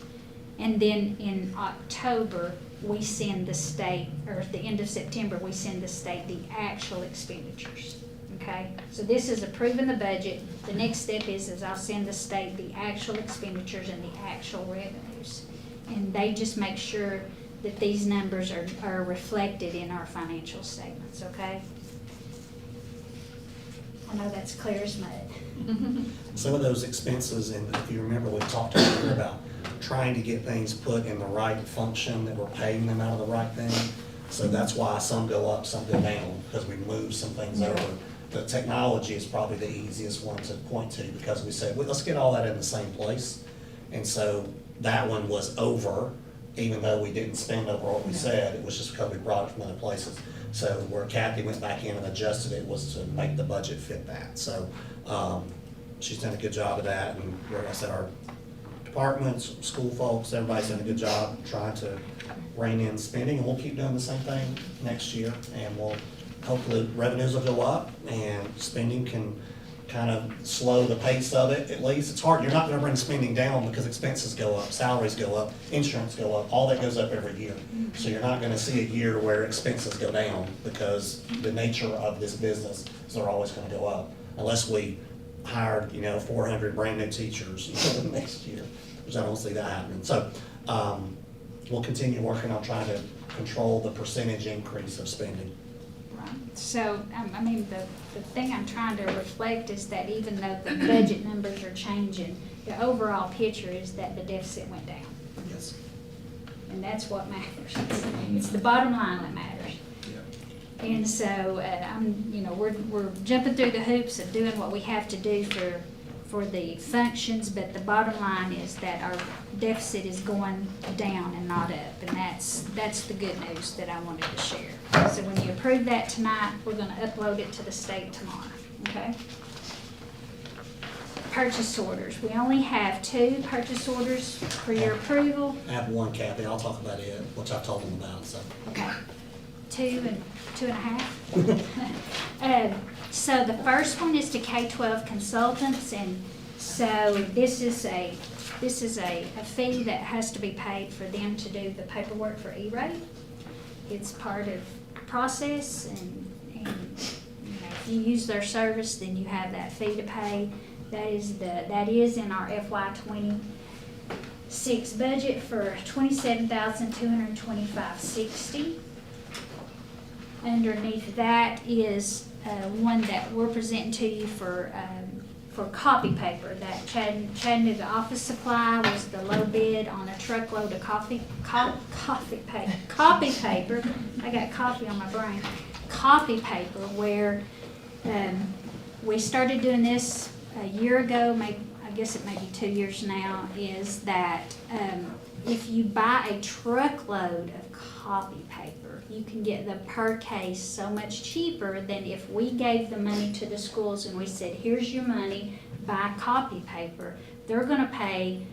And then in October, we send the state, or at the end of September, we send the state the actual expenditures, okay? So this is approving the budget. The next step is I'll send the state the actual expenditures and the actual revenues. And they just make sure that these numbers are reflected in our financial statements, okay? I know that's clear as mud. Some of those expenses, and if you remember, we talked earlier about trying to get things put in the right function, that we're paying them out of the right thing. So that's why some go up, some go down, because we move some things over. The technology is probably the easiest one to point to, because we said, well, let's get all that in the same place. And so that one was over, even though we didn't spend over what we said, it was just because we brought it from other places. So where Kathy went back in and adjusted it was to make the budget fit that. So, she's done a good job of that, and like I said, our departments, school folks, everybody's done a good job trying to rein in spending, and we'll keep doing the same thing next year, and we'll, hopefully revenues will go up, and spending can kind of slow the pace of it, at least. It's hard, you're not gonna bring spending down because expenses go up, salaries go up, insurance go up, all that goes up every year. So you're not gonna see a year where expenses go down, because the nature of this business is they're always gonna go up. Unless we hired, 400 brand new teachers, next year, which I don't see that happening. So, we'll continue working on trying to control the percentage increase of spending. So, the thing I'm trying to reflect is that even though the budget numbers are changing, the overall picture is that the deficit went down. Yes. And that's what matters. It's the bottom line that matters. And so, we're jumping through the hoops of doing what we have to do for the functions, but the bottom line is that our deficit is going down and not up, and that's the good news that I wanted to share. So when you approve that tonight, we're gonna upload it to the state tomorrow, okay? Purchase orders, we only have 2 purchase orders for your approval. I have one, Kathy, I'll talk about it, which I've told them about, so. Okay, 2 and 2.5. So the first one is to K-12 consultants, and so this is a fee that has to be paid for them to do the paperwork for E-rate. It's part of the process, and if you use their service, then you have that fee to pay. That is in our FY26 budget for $27,225.60. Underneath that is one that we're presenting to you for copy paper. That Chattanooga Office Supply was the low bid on a truckload of copy paper. I got coffee on my brain. Copy paper, where we started doing this a year ago, maybe, I guess it may be 2 years now, is that if you buy a truckload of copy paper, you can get the per case so much cheaper than if we gave the money to the schools and we said, here's your money, buy copy paper. They're gonna pay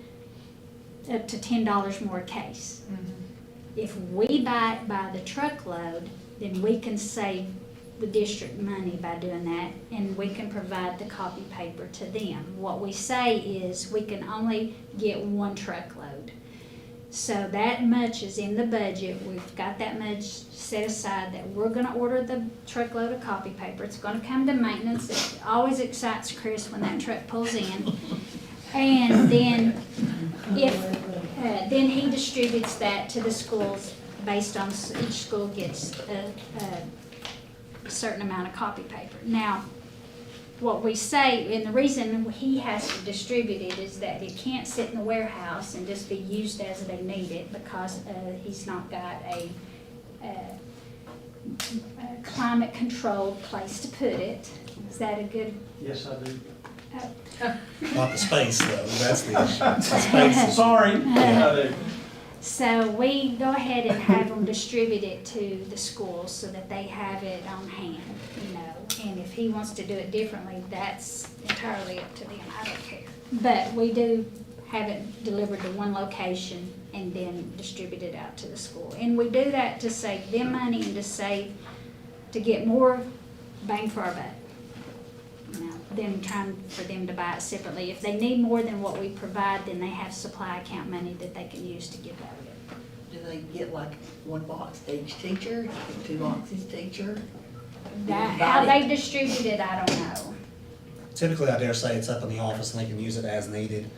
up to $10 more a case. If we buy it by the truckload, then we can save the district money by doing that, and we can provide the copy paper to them. What we say is we can only get 1 truckload. So that much is in the budget. We've got that much set aside that we're gonna order the truckload of copy paper. It's gonna come to maintenance. It always excites Chris when that truck pulls in. And then then he distributes that to the schools based on each school gets a certain amount of copy paper. Now, what we say, and the reason he has to distribute it is that it can't sit in the warehouse and just be used as they need it, because he's not got a climate-controlled place to put it. Is that a good? Yes, I do. Not the space, though, that's the issue. The space is- Sorry. Yeah, I do. So we go ahead and have them distribute it to the schools so that they have it on hand, and if he wants to do it differently, that's entirely up to them, I don't care. But we do have it delivered to one location, and then distribute it out to the school. And we do that to save them money and to get more bang for our buck. You know, than trying for them to buy it separately. If they need more than what we provide, then they have supply account money that they can use to give out. Do they get like one box each teacher, 2 boxes teacher? That, how they distribute it, I don't know. Typically, I dare say it's up in the office and they can use it as needed,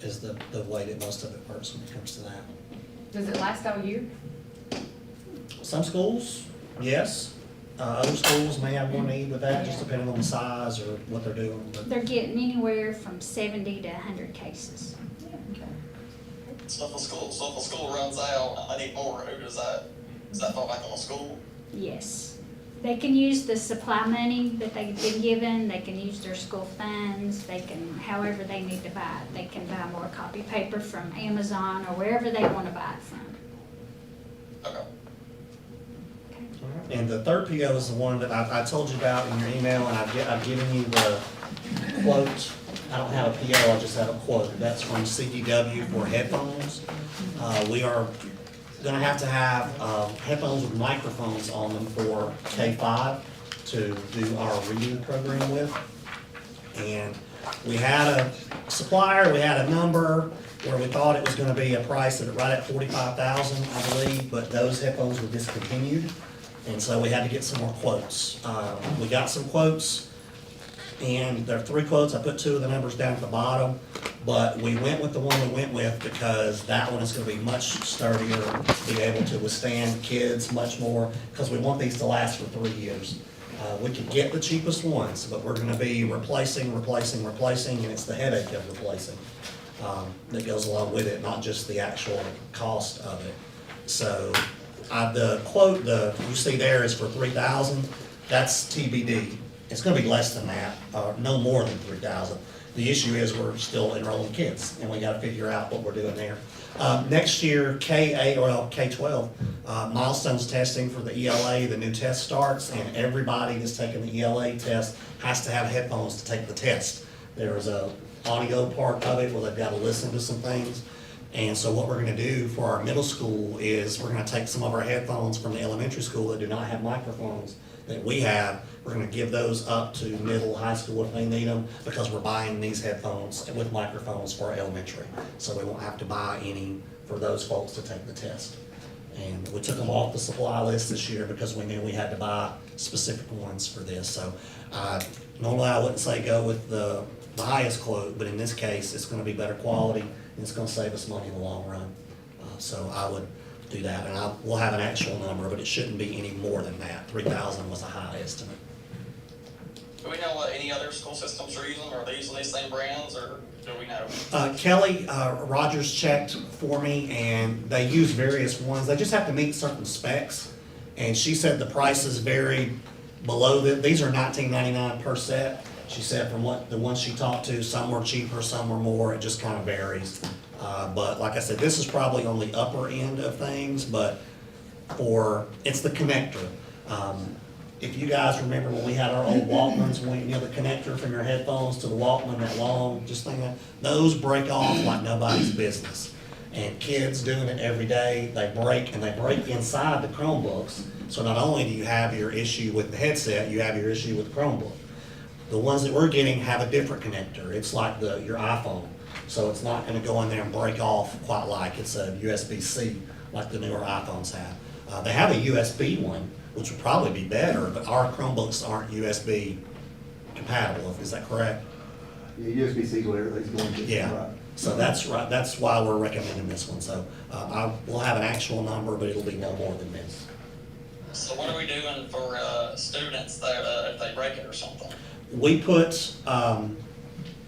is the way that most of it works when it comes to that. Does it last all year? Some schools, yes. Other schools may have more need with that, just depending on the size or what they're doing, but They're getting anywhere from 70 to 100 cases. So if a school runs out, I need more, who does that fall back on the school? Yes. They can use the supply money that they've been given, they can use their school funds, they can, however they need to buy it. They can buy more copy paper from Amazon or wherever they want to buy it from. Okay. And the third PO is the one that I told you about in your email, and I've given you the quote. I don't have a PO, I just have a quote. That's from CDW for headphones. We are gonna have to have headphones with microphones on them for K-5 to do our reading program with. And we had a supplier, we had a number where we thought it was gonna be a price at right at $45,000, I believe, but those headphones were discontinued. And so we had to get some more quotes. We got some quotes, and there are 3 quotes. I put 2 of the numbers down at the bottom, but we went with the one we went with because that one is gonna be much sturdier, be able to withstand kids much more, because we want these to last for 3 years. We could get the cheapest ones, but we're gonna be replacing, and it's the headache of replacing that goes along with it, not just the actual cost of it. So the quote you see there is for $3,000. That's TBD. It's gonna be less than that, no more than $3,000. The issue is we're still enrolling kids, and we gotta figure out what we're doing there. Next year, K-12, milestones testing for the ELA, the new test starts, and everybody that's taking the ELA test has to have headphones to take the test. There is a audio part of it where they've gotta listen to some things. And so what we're gonna do for our middle school is we're gonna take some of our headphones from the elementary school that do not have microphones that we have. We're gonna give those up to middle, high school if they need them, because we're buying these headphones with microphones for elementary. So we won't have to buy any for those folks to take the test. And we took them off the supply list this year because we knew we had to buy specific ones for this. So normally I wouldn't say go with the highest quote, but in this case, it's gonna be better quality, and it's gonna save us money in the long run. So I would do that, and we'll have an actual number, but it shouldn't be any more than that. 3,000 was a high estimate. Do we know what any other school systems are using? Are they using these same brands, or do we know? Kelly Rogers checked for me, and they use various ones. They just have to meet certain specs, and she said the prices vary below these are $19.99 per set. She said from what the ones she talked to, some were cheaper, some were more, it just kind of varies. But like I said, this is probably on the upper end of things, but it's the connector. If you guys remember when we had our old Walkmans, the connector from your headphones to the Walkman, that long, those break off like nobody's business. And kids doing it every day, they break inside the Chromebooks. So not only do you have your issue with the headset, you have your issue with the Chromebook. The ones that we're getting have a different connector. It's like your iPhone. So it's not gonna go in there and break off quite like it's a USB-C like the newer iPhones have. They have a USB one, which would probably be better, but our Chromebooks aren't USB compatible, is that correct? Yeah, USB-C is what everything's going to. Yeah, Right. so that's right, that's why we're recommending this one. So we'll have an actual number, but it'll be no more than this. So what are we doing for students that if they break it or something? We put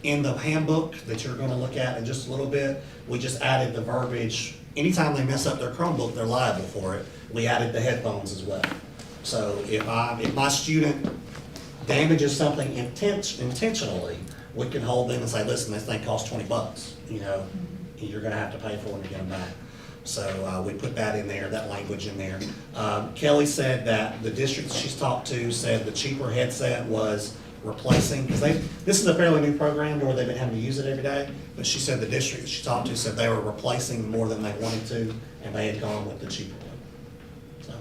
in the handbook that you're gonna look at in just a little bit, we just added the verbiage, anytime they mess up their Chromebook, they're liable for it. We added the headphones as well. So if my student damages something intentionally, we can hold them and say, listen, this thing costs $20, you're gonna have to pay for it to get them back. So we put that in there, that language in there. Kelly said that the districts she's talked to said the cheaper headset was replacing, because this is a fairly new program where they've been having to use it every day, but she said the district she talked to said they were replacing more than they wanted to, and they had gone with the cheaper one. So,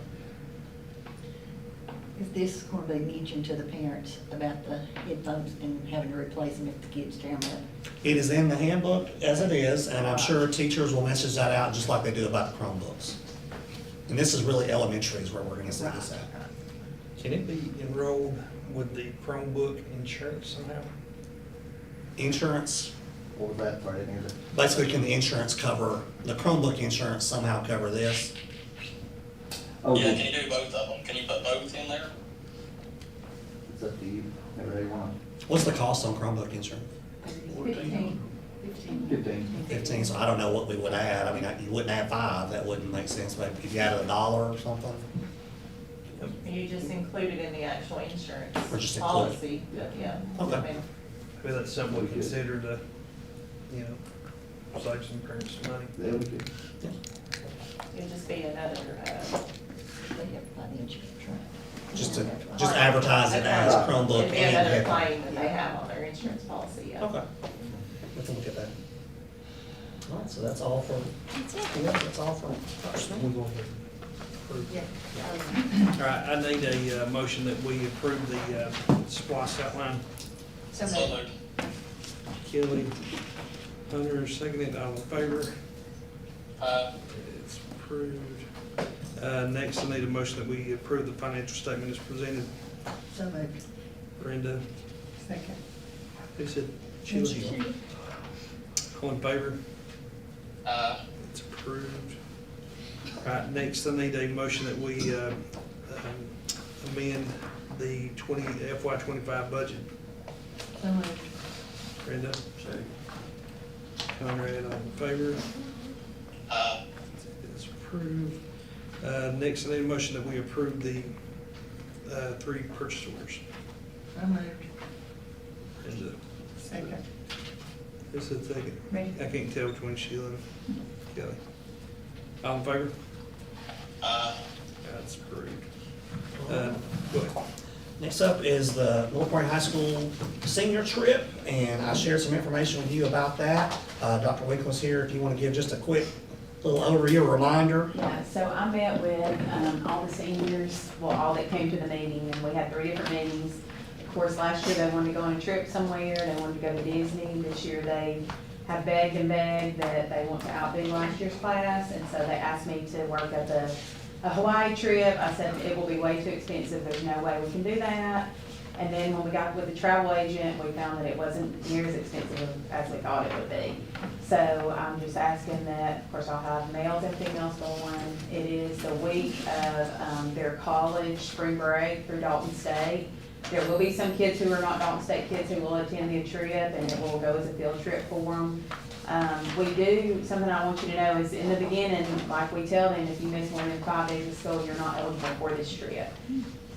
Is this going to be mentioned to the parents about the headphones and having to replace them if the kids jam up? it is in the handbook as it is, and I'm sure teachers will message that out just like they do about the Chromebooks. And this is really elementary is where we're gonna send this out. Can it be enrolled with the Chromebook insurance somehow? Insurance, What was that part in here? basically can the insurance cover, the Chromebook insurance somehow cover this? Oh, Yeah, it's can you do both of them? Can you put both in there? up to you, whatever they want. What's the cost on Chromebook insurance? 15. 15, so I don't know what we would add. I mean, you wouldn't add 5, that wouldn't make sense, maybe if you added $1 or something. You just include it in the actual insurance Or just include it. policy, yeah. Okay. I mean, Maybe that's something we consider to, you know, save some parents some money. There we go. It'd just be another, They have to buy the insurance, right? Just advertise it as Chromebook it'd be and another headphone. claim that they have on their insurance policy, yeah. Okay. We can look at that. All right, so that's all for, yeah, that's all for personnel. We're going to approve. Yeah. All right, I need a motion that we approve the SPOS outline. So So moved. moved. Kelly, Hunter, seconded, all in favor? It's approved. Next, I need a motion that we approve the financial statement as presented. So moved. Brenda, Second. who said Chili? All in favor? It's approved. All right, next, I need a motion that we amend the FY '25 budget. So moved. Brenda? Conrad, all in favor? It's approved. Next, I need a motion that we approve the 3 purchase orders. So moved. Brenda, Second. who said second? Me. I can't tell between Sheila and Kelly. All in favor? That's approved. Go ahead. Next up is the North Point High School senior trip, and I shared some information with you about that. Dr. Winkler's here, if you want to give just a quick little overview, or reminder. Yeah, so I met with all the seniors, well, all that came to the meeting, and we had 3 different meetings. Of course, last year they wanted to go on a trip somewhere, they wanted to go to Disney. This year they have begged and begged that they want to outdo last year's class, and so they asked me to work up a Hawaii trip. I said it will be way too expensive, there's no way we can do that. And then when we got with the travel agent, we found that it wasn't near as expensive as we thought it would be. So I'm just asking that, of course, I'll have males and females going. It is the week of their college spring break through Dalton State. There will be some kids who are not Dalton State kids who will attend the trip, and it will go as a field trip for them. We do, something I want you to know is in the beginning, like we tell them, if you miss more than 5 days of school, you're not eligible for this trip.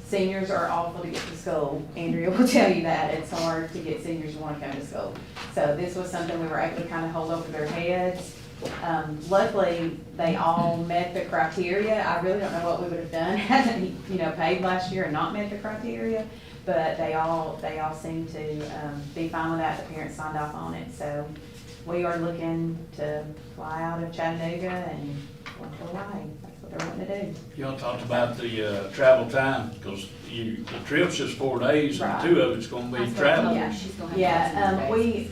Seniors are awful to get to school. Andrea will tell you that. It's hard to get seniors to want to come to school. So this was something we were able to kind of hold over their heads. Luckily, they all met the criteria. I really don't know what we would have done had they, paid last year and not met the criteria. But they all seem to be fine with that. The parents signed off on it. So we are looking to fly out of Chattanooga and go to Hawaii. That's what they're wanting to do. Y'all talked about the travel time, because the trip's just 4 days, and Right. 2 of it's gonna be travel.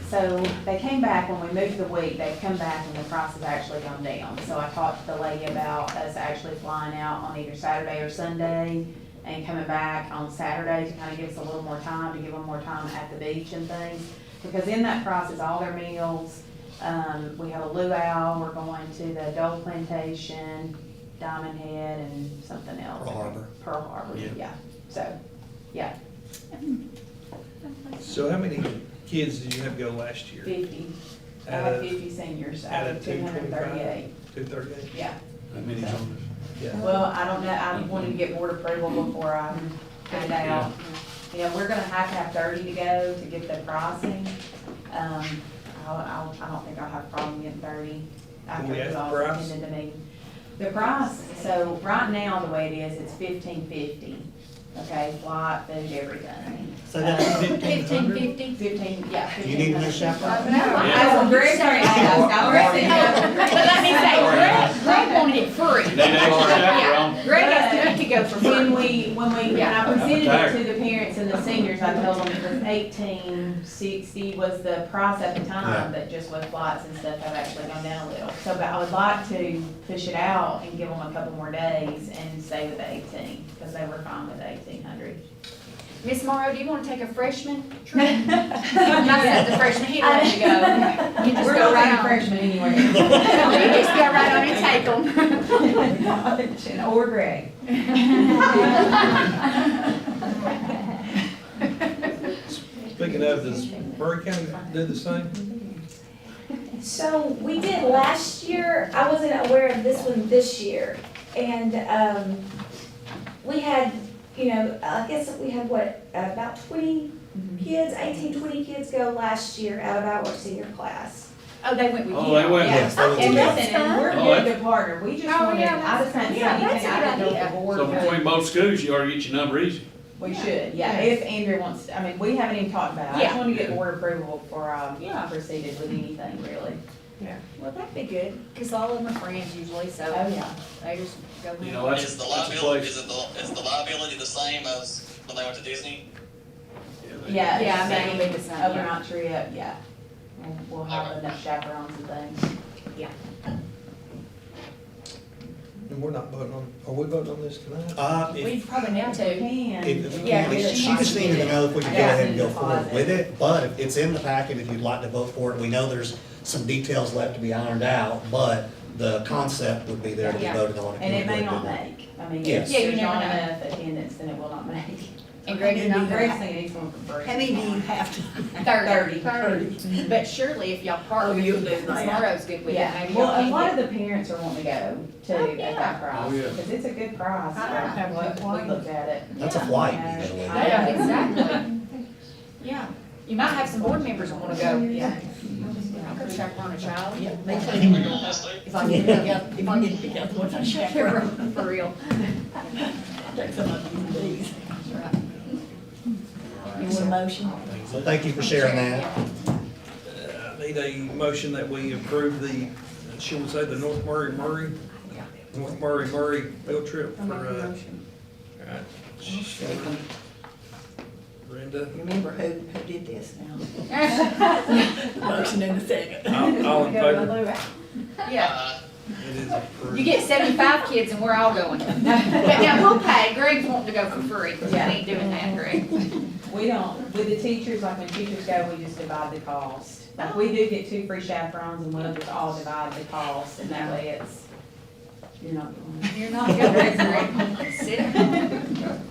So they came back, when we moved the week, they've come back and the price has actually gone down. So I talked to the lady about us actually flying out on either Saturday or Sunday and coming back on Saturday to kind of give us a little more time, to give them more time at the beach and things. Because in that price is all their meals. We have a luau, we're going to the Dole Plantation, Diamond Head, and something else. Pearl Harbor. Pearl Harbor, Yeah. yeah. So, yeah, So how many kids did you have go last year? 50. I Out had of- 50 seniors out out of of 238. 238? Yeah. How many's on Yeah. Well, I don't know, I wanted to get board approval before I put it out. We're gonna have to have 30 to go to get the pricing. I don't think I'll have a problem getting 30. Can we after ask it's the all price? attended to me. The price, so right now, the way it is, it's $15.50. Okay, flight, food, everything. So that's 1,500? 15, yeah. You need a new chaperone? I was very sorry, But let me say, Greg wanted it free. Need extra Yeah, chaperone? Greg asked me to go for When free. when I Yeah. presented tired. it to the parents and the seniors, I told them it was 1860 was the price at the Yeah. time, but just with flights and stuff, I've actually gone down a little. So, but I would like to push it out and give them a couple more days and stay with the 18, because they were fine with the 1800. Miss Morrow, do you want to take a freshman trip? Not that the freshman, he wants to go. You just We're go not right taking on. freshmen anywhere. You just go right on and take them. Or Greg. Speaking of, does Murray County do the same? So we did last year, I wasn't aware of this one this year, and, we had, I guess we had what, about 20 kids, 18, 20 kids go last year out of our senior class. Oh, they went with you? Oh, they went. Yes, they would And do that. listen, and we're Oh, good to partner, we just Oh, wanted, yeah, I just hadn't said yeah, that's anything, a I didn't know good if the idea. board So would. between both schools, you already get your number easy. We should, yeah, if Andrew wants to, I mean, we haven't even talked about it, I just Yeah. wanted to get board approval before I Yeah. proceeded with anything, really. Well, that'd be good, because all of them are friends usually, so Oh, yeah. they just go. You know, Is the that's a liability, place. is the liability the same as when they went to Disney? Yeah, Yeah, it's that'll be the same, yeah. overnight trip, yeah. We'll have enough chaperones and things. And we're not voting on, are we voting on this tonight? If, We probably now We too. can. if, Yeah, she just needed to know if we could go Yeah. ahead and go forward with it, but if it's in the packet, if you'd like to vote for it, we know there's some details left to be ironed out, but the concept would be there to be Yeah. voted on. if And you it may would not do it. make, I mean, Yes. if Yeah, you there's never not know. enough attendance, then it will not make. And Greg did not Greg's go. thinking he's going for free. How many do you have to? 30. But surely if y'all partner, Oh, you'll with do that. tomorrow's good with it, Yeah, maybe well, y'all a can lot get. of the parents are wanting to go Oh, too yeah. at that price, Oh, yeah. because it's a good price. I don't have What to fly. we looked at it. That's a Yeah. flight Yeah. usually. Yeah, exactly. Yeah, you might have some board members that wanna go. Yeah. I could chaperone a child. Yeah, me too. Yes, sir. If I get to pick up, if I get to pick up one, I chaperone. For real. Take some of these. You want a motion? So thank you for sharing that. I need a motion that we approve the, shall we say, the North Murray field trip for, all right. Brenda, Remember who did this now? Motion in a second. all in favor? Yeah, It is approved. you get 75 kids and we're all going. But now we'll pay, Greg's wanting to go for free, because we Yeah. ain't doing that, Greg. We don't, with the teachers, like when teachers go, we just divide the cost. Like, we do get 2 free chaperones, and we'll just all divide the cost, and that way it's, you're not going. You're not going, Greg. Sit down.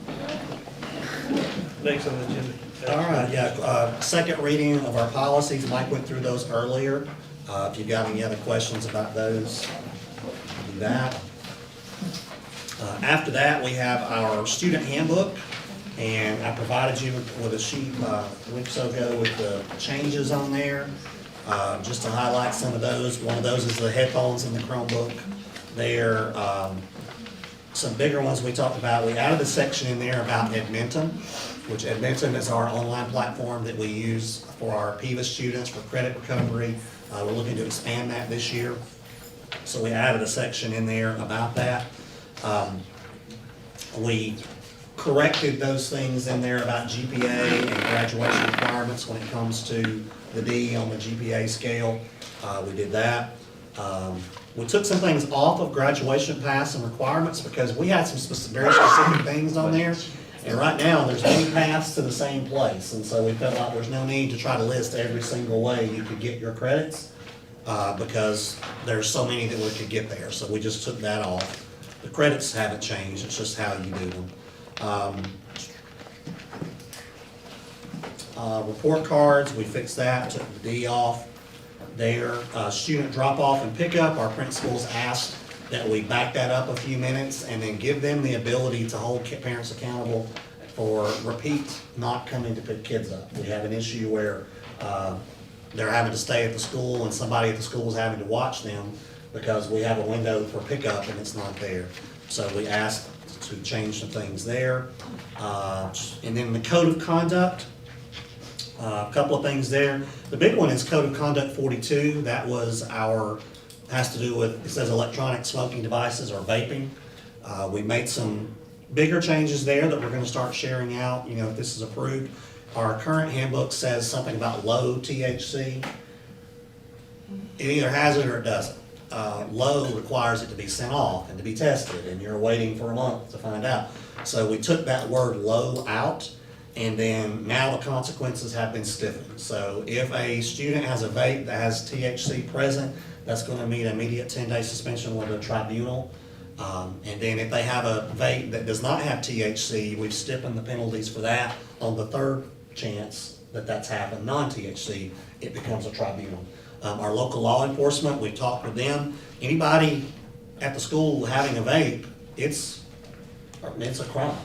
Next on the agenda. All right, yeah, second reading of our policies, Mike went through those earlier. If you've got any other questions about those, do that. After that, we have our student handbook, and I provided you with a sheet a week or so ago with the changes on there, just to highlight some of those. One of those is the headphones in the Chromebook. There, some bigger ones we talked about, we added a section in there about Edmentum, which Edmentum is our online platform that we use for our PIVA students for credit recovery. We're looking to expand that this year. So we added a section in there about that. We corrected those things in there about GPA and graduation requirements when it comes to the D on the GPA scale. We did that. We took some things off of graduation paths and requirements because we had some very specific things on there. And right now, there's many paths to the same place, and so we felt like there's no need to try to list every single way you could get your credits, because there's so many that we could get there, so we just took that off. The credits haven't changed, it's just how you do them. Report cards, we fixed that, took the D off there. Student drop-off and pickup, our principals asked that we back that up a few minutes and then give them the ability to hold parents accountable for repeat not coming to pick kids up. We have an issue where they're having to stay at the school and somebody at the school is having to watch them because we have a window for pickup and it's not there. So we asked to change some things there. And then the code of conduct, a couple of things there. The big one is Code of Conduct 42. That was has to do with, it says electronic smoking devices or vaping. We made some bigger changes there that we're gonna start sharing out, if this is approved. Our current handbook says something about low THC. It either has it or it doesn't. Low requires it to be sent off and to be tested, and you're waiting for a month to find out. So we took that word low out, and then now the consequences have been stiffened. So if a student has a vape that has THC present, that's gonna mean immediate 10-day suspension with a tribunal. And then if they have a vape that does not have THC, we've stiffened the penalties for that. On the third chance that that's happened, non-THC, it becomes a tribunal. Our local law enforcement, we've talked with them. Anybody at the school having a vape, it's a crime.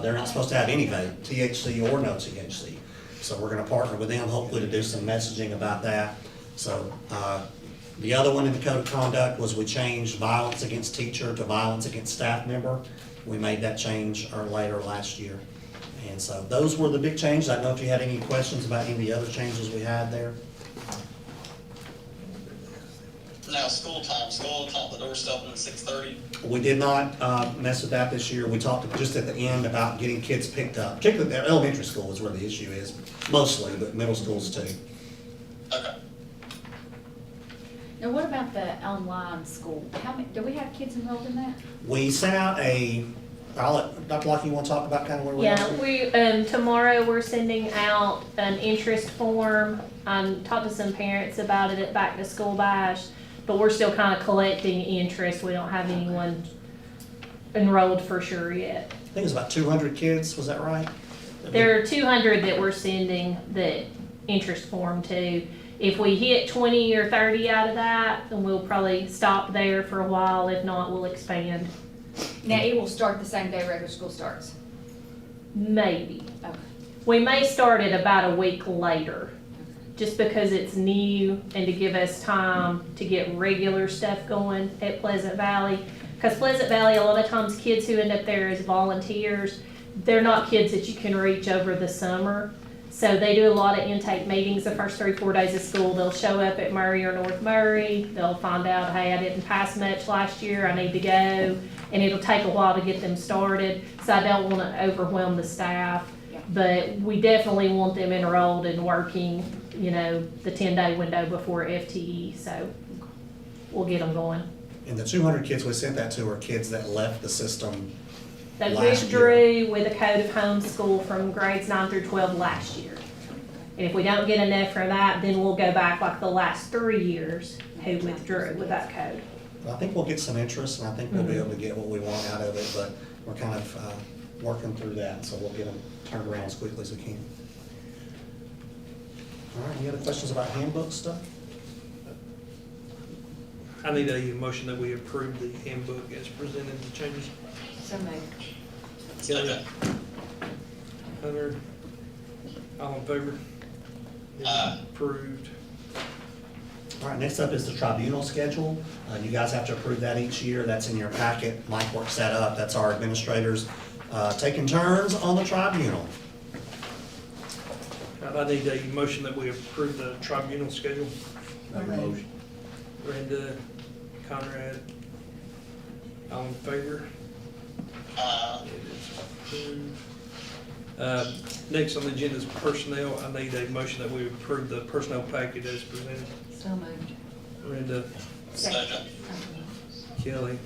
They're not supposed to have any vape, THC or no THC. So we're gonna partner with them, hopefully to do some messaging about that. So, the other one in the code of conduct was we changed violence against teacher to violence against staff member. We made that change later last year. And so those were the big changes. I don't know if you had any questions about any of the other changes we had there. Now, school time, the doors still open at 6:30. We did not mess with that this year. We talked just at the end about getting kids picked up. Particularly their elementary school is where the issue is, mostly, but middle schools too. Okay. Now, what about the online school? How many, do we have kids enrolled in that? We sent out I'll let Dr. Locke, you want to talk about kind of where we are? Yeah, tomorrow we're sending out an interest form. Talked to some parents about it at Back to School Bash, but we're still kind of collecting interest. We don't have anyone enrolled for sure yet. I think it's about 200 kids, was that right? There are 200 that we're sending the interest form to. If we hit 20 or 30 out of that, then we'll probably stop there for a while. If not, we'll expand. Now, it will start the same day regular school starts? Maybe. Okay. We may start it about a week later, just because it's new and to give us time to get regular stuff going at Pleasant Valley. Because Pleasant Valley, a lot of times kids who end up there as volunteers, they're not kids that you can reach over the summer. So they do a lot of intake meetings the first 3-4 days of school. They'll show up at Murray or North Murray. They'll find out, hey, I didn't pass much last year, I need to go. And it'll take a while to get them started. So I don't want to overwhelm the staff. Yeah. But we definitely want them enrolled and working, the 10-day window before FTE. So we'll get them going. And the 200 kids we sent that to are kids that left the system They last withdrew with a code of homeschool from grades 9 through 12 last year. And if we don't get enough for that, then we'll go back like the last 3 years who withdrew with that code. I think we'll get some interest, and I think we'll be able to get what we want out of it, but we're kind of working through that, so we'll get them turned around as quickly as we can. All right, any other questions about handbook stuff? I need a motion that we approve the handbook as presented, the changes. So moved. Kelly? Hunter? All in favor? Approved. All right, next up is the tribunal schedule. You guys have to approve that each year. That's in your packet. Mike works that up. That's our administrators taking turns on the tribunal. I need a motion that we approve the tribunal schedule. Make a motion. Brenda, Conrad, all in favor? It is approved. Next on the agenda is personnel. I need a motion that we approve the personnel package as presented. So moved. Brenda, Second. Kelly,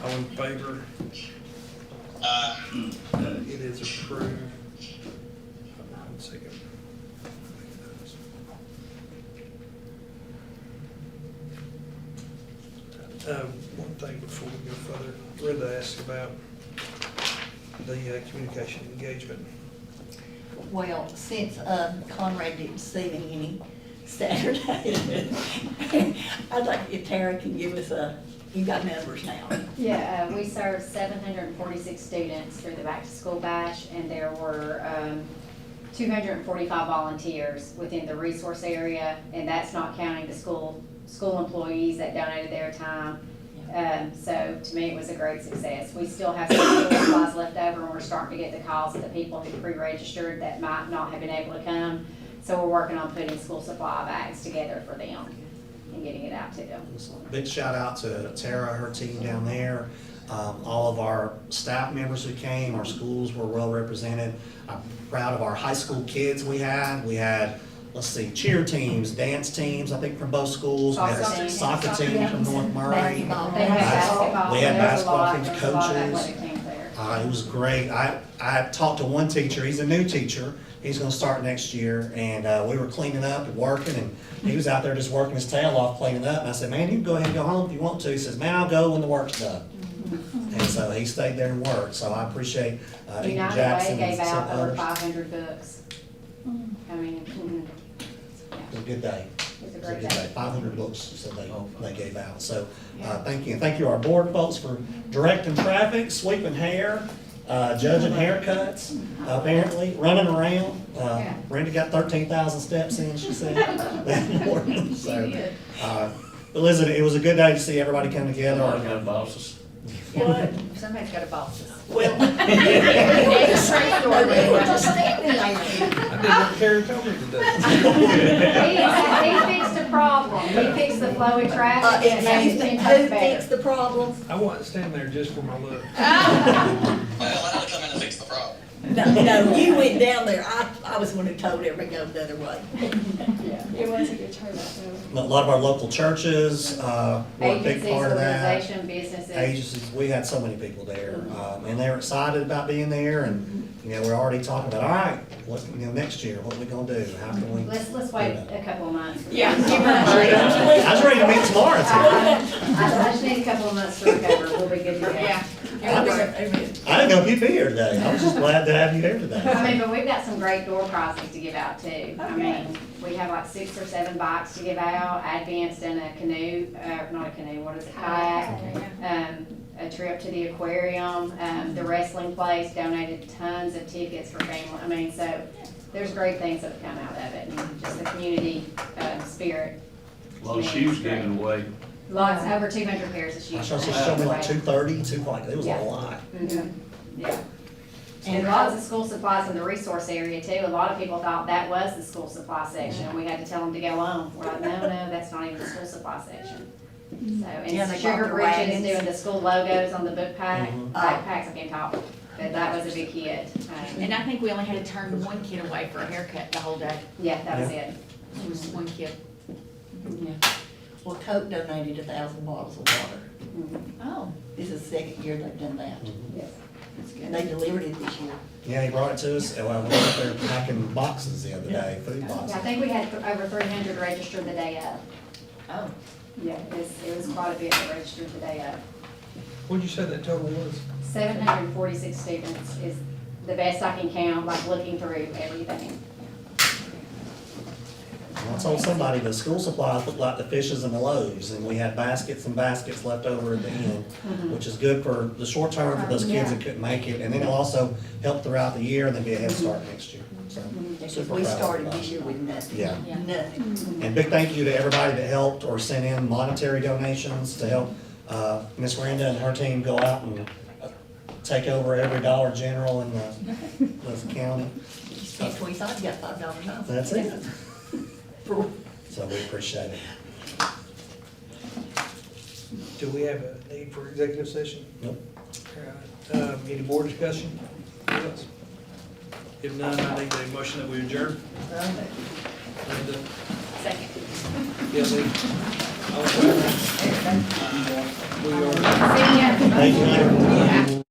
all in favor? It is approved. Hold on 1 second. One thing before we go further, Brenda asked about the communication engagement. Well, since Conrad didn't see me any Saturday, I'd like if Tara can give us you got numbers now. Yeah, we served 746 students through the Back to School Bash, and there were 245 volunteers within the resource area, and that's not counting the school employees that donated their time. So to me, it was a great success. We still have some school supplies left over, and we're starting to get the calls of the people who pre-registered that might not have been able to come. So we're working on putting school supply bags together for them and getting it out to them. Big shout out to Tara, her team down there. All of our staff members who came, our schools were well represented. I'm proud of our high school kids we had. We had, let's see, cheer teams, dance teams, I think from both schools. We had a soccer team from North Murray. They had basketball. We had There was a basketball lot- teams, there was a lot of coaches. athletic teams there. It was great. I talked to one teacher, he's a new teacher, he's gonna start next year, and we were cleaning up and working, and he was out there just working his tail off cleaning up, and I said, man, you can go ahead and go home if you want to. He says, man, I'll go when the work's done. And so he stayed there and worked, so I appreciate Ethan United Jackson Way and gave some out over others. 500 books. I mean, It was a good day. it was a It was a great good day. day. 500 books, so they gave out. So, thank you. And thank you our board folks for directing traffic, sweeping hair, judging haircuts, apparently, running around. Brenda got 13,000 steps in, she said, that morning. So, but listen, it was a good day to see everybody come together. I got bosses. What? Somebody's got a boss. Well. They were just standing there. I did what Karen told me to do. He fixed a problem. He fixed the flow of traffic and made it 10 times Who better. fixed the problem? I wasn't standing there just for my look. Well, I had to come in and fix the problem. No, you went down there. I was the one who told everybody to go the other way. It was a good turnout, though. A lot of our local churches were a big Agencies, part of that. organization, businesses. Agencies, we had so many people there, and they were excited about being there, and, we're already talking about, all right, what, next year, what are we gonna do? How can we? Let's wait a couple of months. Yeah. I was ready to meet tomorrow, too. I just need a couple of months to recover. We'll be good to go. Yeah. I didn't know if you'd be here today. I was just glad to have you here today. I mean, but we've got some great door prizes to give out too. I mean, we have like 6 or 7 bikes to give out. Advanced done a canoe, not a canoe, what is it, kayak, a trip to the aquarium, the wrestling place donated tons of tickets for family. I mean, so there's great things that have come out of it, and just the community spirit. A lot of shoes given away. Lots, over 200 pairs of I shoes. saw she showed me like 230, it was a Yeah. lot. Yeah. And lots of school supplies in the resource area too. A lot of people thought that was the school supply section, and we had to tell them to go on. We're like, no, that's not even the school supply section. So, Yeah, and they Sugar brought the Bridge is wagons. doing the school logos on the book pack, Mhm. backpacks, I can't talk, but that was a big hit. And I think we only had to turn one kid away for a haircut the whole day. Yeah, that was it. It was one kid. Well, Coke donated 1,000 bottles of water. Oh. This is the second year they've done that. Yes. And they delivered it this year. Yeah, he brought it to us, and I went up there packing boxes the other day, food Yeah, I boxes. think we had over 300 registered the day of. Oh. Yeah, it was quite a bit that registered the day of. What'd you say that total was? 746 students is the best I can count, like looking through everything. I told somebody the school supplies looked like the fishes and the loaves, and we had baskets and baskets left over at the end, which is good for the short term for those kids that couldn't make it, and then it'll also help throughout the year and then be a head start next year, so. Because super we proud of started everybody. this year with nothing. Yeah. Nothing. And big thank you to everybody that helped or sent in monetary donations to help Miss Brenda and her team go out and take over every Dollar General in the county. You spent 25, you got $5 off. That's it. So we appreciate it. Do we have a need for executive session? Nope. All right. Any board discussion? Yes. If none, I need a motion that we adjourn. Linda? Second. Yeah, Lee? All in favor? We are. See ya. Thank you.